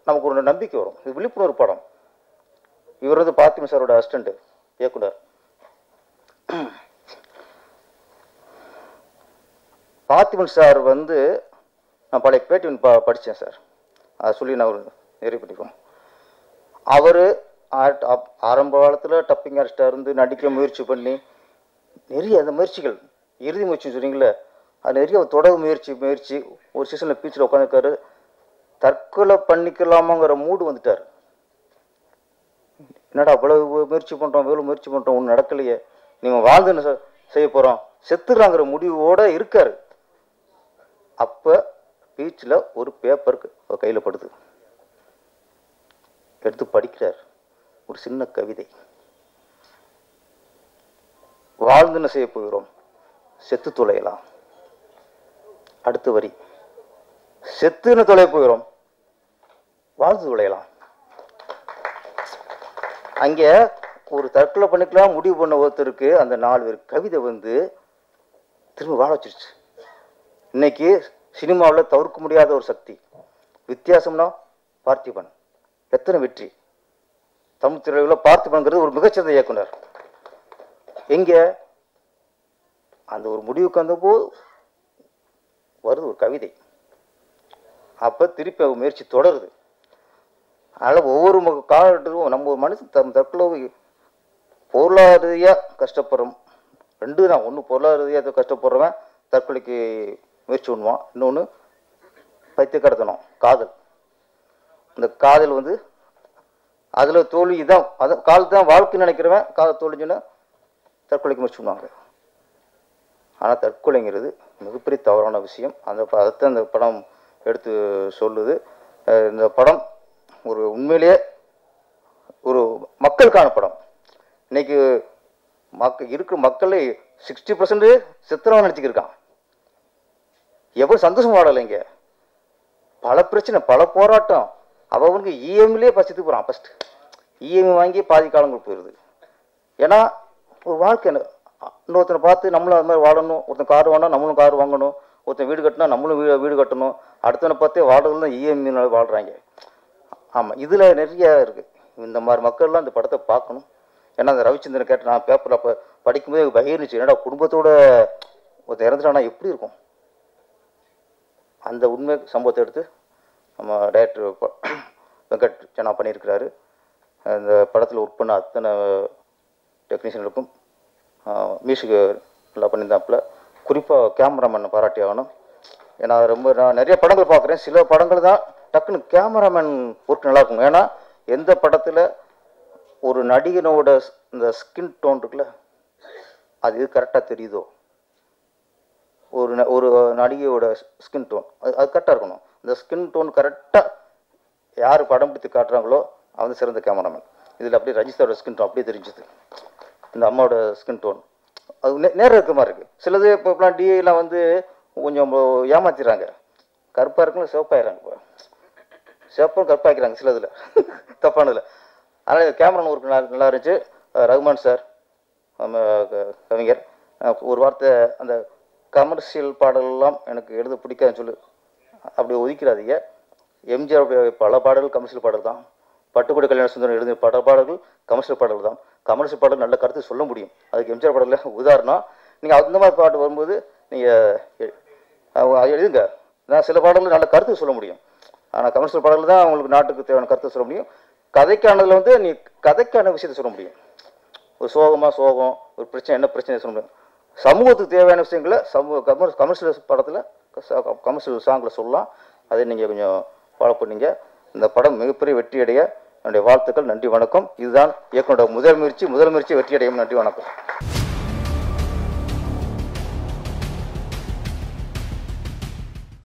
நமக்கு ஒரு நம்பிக்கை வரும். இது விழிப்புணர்வு படம். இவர் வந்து பார்த்திபன் சாரோட அசிஸ்டண்ட் இயக்குனர். பார்த்திபன் சார் வந்து நான் பழைய பேட்டி படித்தேன் சார், அதை சொல்லி நான் நிறைய பண்ணிப்போம். அவர் ஆரம்ப காலத்தில் டப்பிங் ஆர்டிஸ்டாக இருந்து நடிக்க முயற்சி பண்ணி நிறைய அந்த முயற்சிகள், இறுதி முயற்சின்னு சொன்னீங்களே, அது நிறைய தொடர் முயற்சி ஒரு சீசனில் பீச்சில் உட்காந்துருக்காரு. தற்கொலை பண்ணிக்கலாமாங்கிற மூடு வந்துட்டார். என்னடா அவ்வளவு முயற்சி பண்ணுறோம், எவ்வளோ முயற்சி பண்ணுறோம், ஒன்றும் நடக்கலையே, நீங்கள் வாழ்ந்துன்னு செய்ய போகிறோம், செத்துறாங்கிற முடிவோடு இருக்கார். அப்போ பீச்சில் ஒரு பேப்பருக்கு கையில் படுது, எடுத்து படிக்கிறார். ஒரு சின்ன கவிதை. வாழ்ந்துன்னு செய்ய போகிறோம், செத்து தொலையலாம். அடுத்த வரி, செத்துன்னு தொலைய போகிறோம், வாழ்ந்து தொலையலாம். அங்கே ஒரு தற்கொலை பண்ணிக்கலாம் முடிவு பண்ண ஒருத்தருக்கு அந்த 4 பேர் கவிதை வந்து திரும்ப வாழ வச்சிருச்சு. இன்னைக்கு சினிமாவில் தவிர்க்க முடியாத ஒரு சக்தி. வித்தியாசம்னா பார்த்திபன். எத்தனை வெற்றி! தமிழ் திரையுலகில் பார்த்திபன்கிறது ஒரு மிகச்சிறந்த இயக்குனர். எங்கே அந்த ஒரு முடிவுக்கு வந்தபோது வருது ஒரு கவிதை. அப்போ திருப்பி முயற்சி தொடருது. அதனால் ஒவ்வொரு காலகட்டத்திலும் நம்ம ஒரு மனுஷன் தற்கொலை பொருளாதார ரீதியாக கஷ்டப்படுறோம். 2 தான். ஒன்று பொருளாதார ரீதியாக கஷ்டப்படுறவன் தற்கொலைக்கு முயற்சி பண்ணுவான். இன்னொன்று பைத்தியக்காரத்தனம், காதல். இந்த காதல் வந்து அதில் தோல்வி தான். அது காதல் தான் வாழ்க்கைன்னு நினைக்கிறவன் காதல் தோல்விச்சுன்னா தற்கொலைக்கு முயற்சி பண்ணுவாங்க. ஆனால் தற்கொலைங்கிறது மிகப்பெரிய தவறான விஷயம். அதைத்தான் அந்த படம் எடுத்து சொல்லுது. இந்த படம் ஒரு உண்மையிலேயே ஒரு மக்களுக்கான படம். இன்னைக்கு இருக்கிற மக்களே 60% செத்துறவன் நினச்சிக்கிருக்கான். எவ்வளோ சந்தோஷம் வாடலைங்க. பல பிரச்சனை, பல போராட்டம். அவனுக்கு இஎம்ஐலேயே பசித்து போகிறான். ஃபஸ்ட்டு இஎம்ஐ வாங்கி பாதி காலங்கள் போயிடுது. ஏன்னா ஒரு வாழ்க்கை இன்னொருத்தனை பார்த்து நம்மளும் அது மாதிரி வாழணும். ஒருத்தன் கார் வாங்கினா நம்மளும் கார் வாங்கணும். ஒருத்தன் வீடு கட்டினா நம்மளும் வீடு கட்டணும். அடுத்தவனை பார்த்தே வாடகை தான் இஎம்ஐ வாழ்கிறாங்க. ஆமாம், இதில் நிறைய இருக்குது. இந்த மாதிரி மக்கள்லாம் இந்த படத்தை பார்க்கணும். ஏன்னா அந்த ரவிச்சந்திரன் கேட்ட நான் பேப்பரில் அப்போ படிக்கும்போது பகிர்ந்துச்சு, என்னடா குடும்பத்தோட ஒருத்தர் இறந்துட்டானா எப்படி இருக்கும். அந்த உண்மை சம்பவத்தை எடுத்து நம்ம டைரக்டர் வெங்கட் சனா பண்ணியிருக்கிறாரு. அந்த படத்தில் ஒர்க் பண்ண அத்தனை டெக்னீஷியனுக்கும் மியூசிக்கு நல்லா பண்ணியிருந்தாப்புல. குறிப்பாக கேமராமேன் பாராட்டி ஆகணும். ஏன்னா நான் நிறைய படங்கள் பார்க்குறேன். சில படங்கள் தான் டக்குன்னு கேமராமேன் ஒர்க் நல்லா இருக்கும். ஏன்னா எந்த படத்தில் ஒரு நடிகனோட இந்த ஸ்கின் டோன் இருக்குல்ல, அது கரெக்டாக தெரியுதோ, ஒரு நடிகையோட ஸ்கின் டோன் அது கரெக்டாக இருக்கணும். இந்த ஸ்கின் டோன் கரெக்டாக யார் படம் பிடித்து காட்டுறாங்களோ அவன் சிறந்த கேமராமேன். இதில் அப்படியே ரஜினியோட ஸ்கின் டோன் அப்படியே தெரிஞ்சுது. இந்த அம்மாவோட ஸ்கின் டோன் அது நேரம் இருக்க மாதிரி இருக்குது. சிலது இப்போலாம் டிஐலாம் வந்து கொஞ்சம் ஏமாத்திடுறாங்க. கருப்பாக இருக்குன்னு சிவப்பாயிடுறாங்க. இப்போ சிவப்பும் கருப்பாக்கிறாங்க சிலதில், தப்பானதில். அதனால் கேமரா ஒர்க் நல்லா இருந்துச்சு. ரகுமான் சார் கவிஞர் ஒரு வார்த்தை, அந்த கமர்ஷியல் பாடலெல்லாம் எனக்கு எழுத பிடிக்காதுன்னு சொல்லு அப்படி ஒதுக்கிறாதீங்க. எம்ஜிஆர் பல பாடல்கள் கமர்ஷியல் பாடல் தான். பட்டுக்கோட்டை கல்யாண சுந்தரம் எழுதிய பல பாடல்கள் கமர்ஷியல் பாடல் தான். கமர்ஷியல் பாடல் நல்ல கருத்து சொல்ல முடியும். அதுக்கு எம்ஜிஆர் பாடலில் உதாரணம். நீங்கள் அந்த மாதிரி பாட்டு வரும்போது நீங்கள் எழுதுங்க. நான் சில பாடல்கள் நல்ல கருத்து சொல்ல முடியும். ஆனால் கமர்ஷியல் பாடல் தான் உங்களுக்கு நாட்டுக்கு தேவையான கருத்தை சொல்ல முடியும். கதைக்கானதில் வந்து நீ கதைக்கான விஷயத்தை சொல்ல முடியும். ஒரு சோகம், ஒரு பிரச்சனை, என்ன பிரச்சனை சொல்ல முடியும். சமூகத்துக்கு தேவையான விஷயங்களை கமர்ஷியல் படத்தில் கமர்ஷியல் சாங்கில் சொல்லலாம். அதை நீங்கள் கொஞ்சம் ஃபாலோ பண்ணீங்க. இந்த படம் மிகப்பெரிய வெற்றியடைய என்னுடைய வாழ்த்துக்கள். நன்றி, வணக்கம். இதுதான் இயக்குனரோட முதல் முயற்சி வெற்றியடையும். நன்றி, வணக்கம்.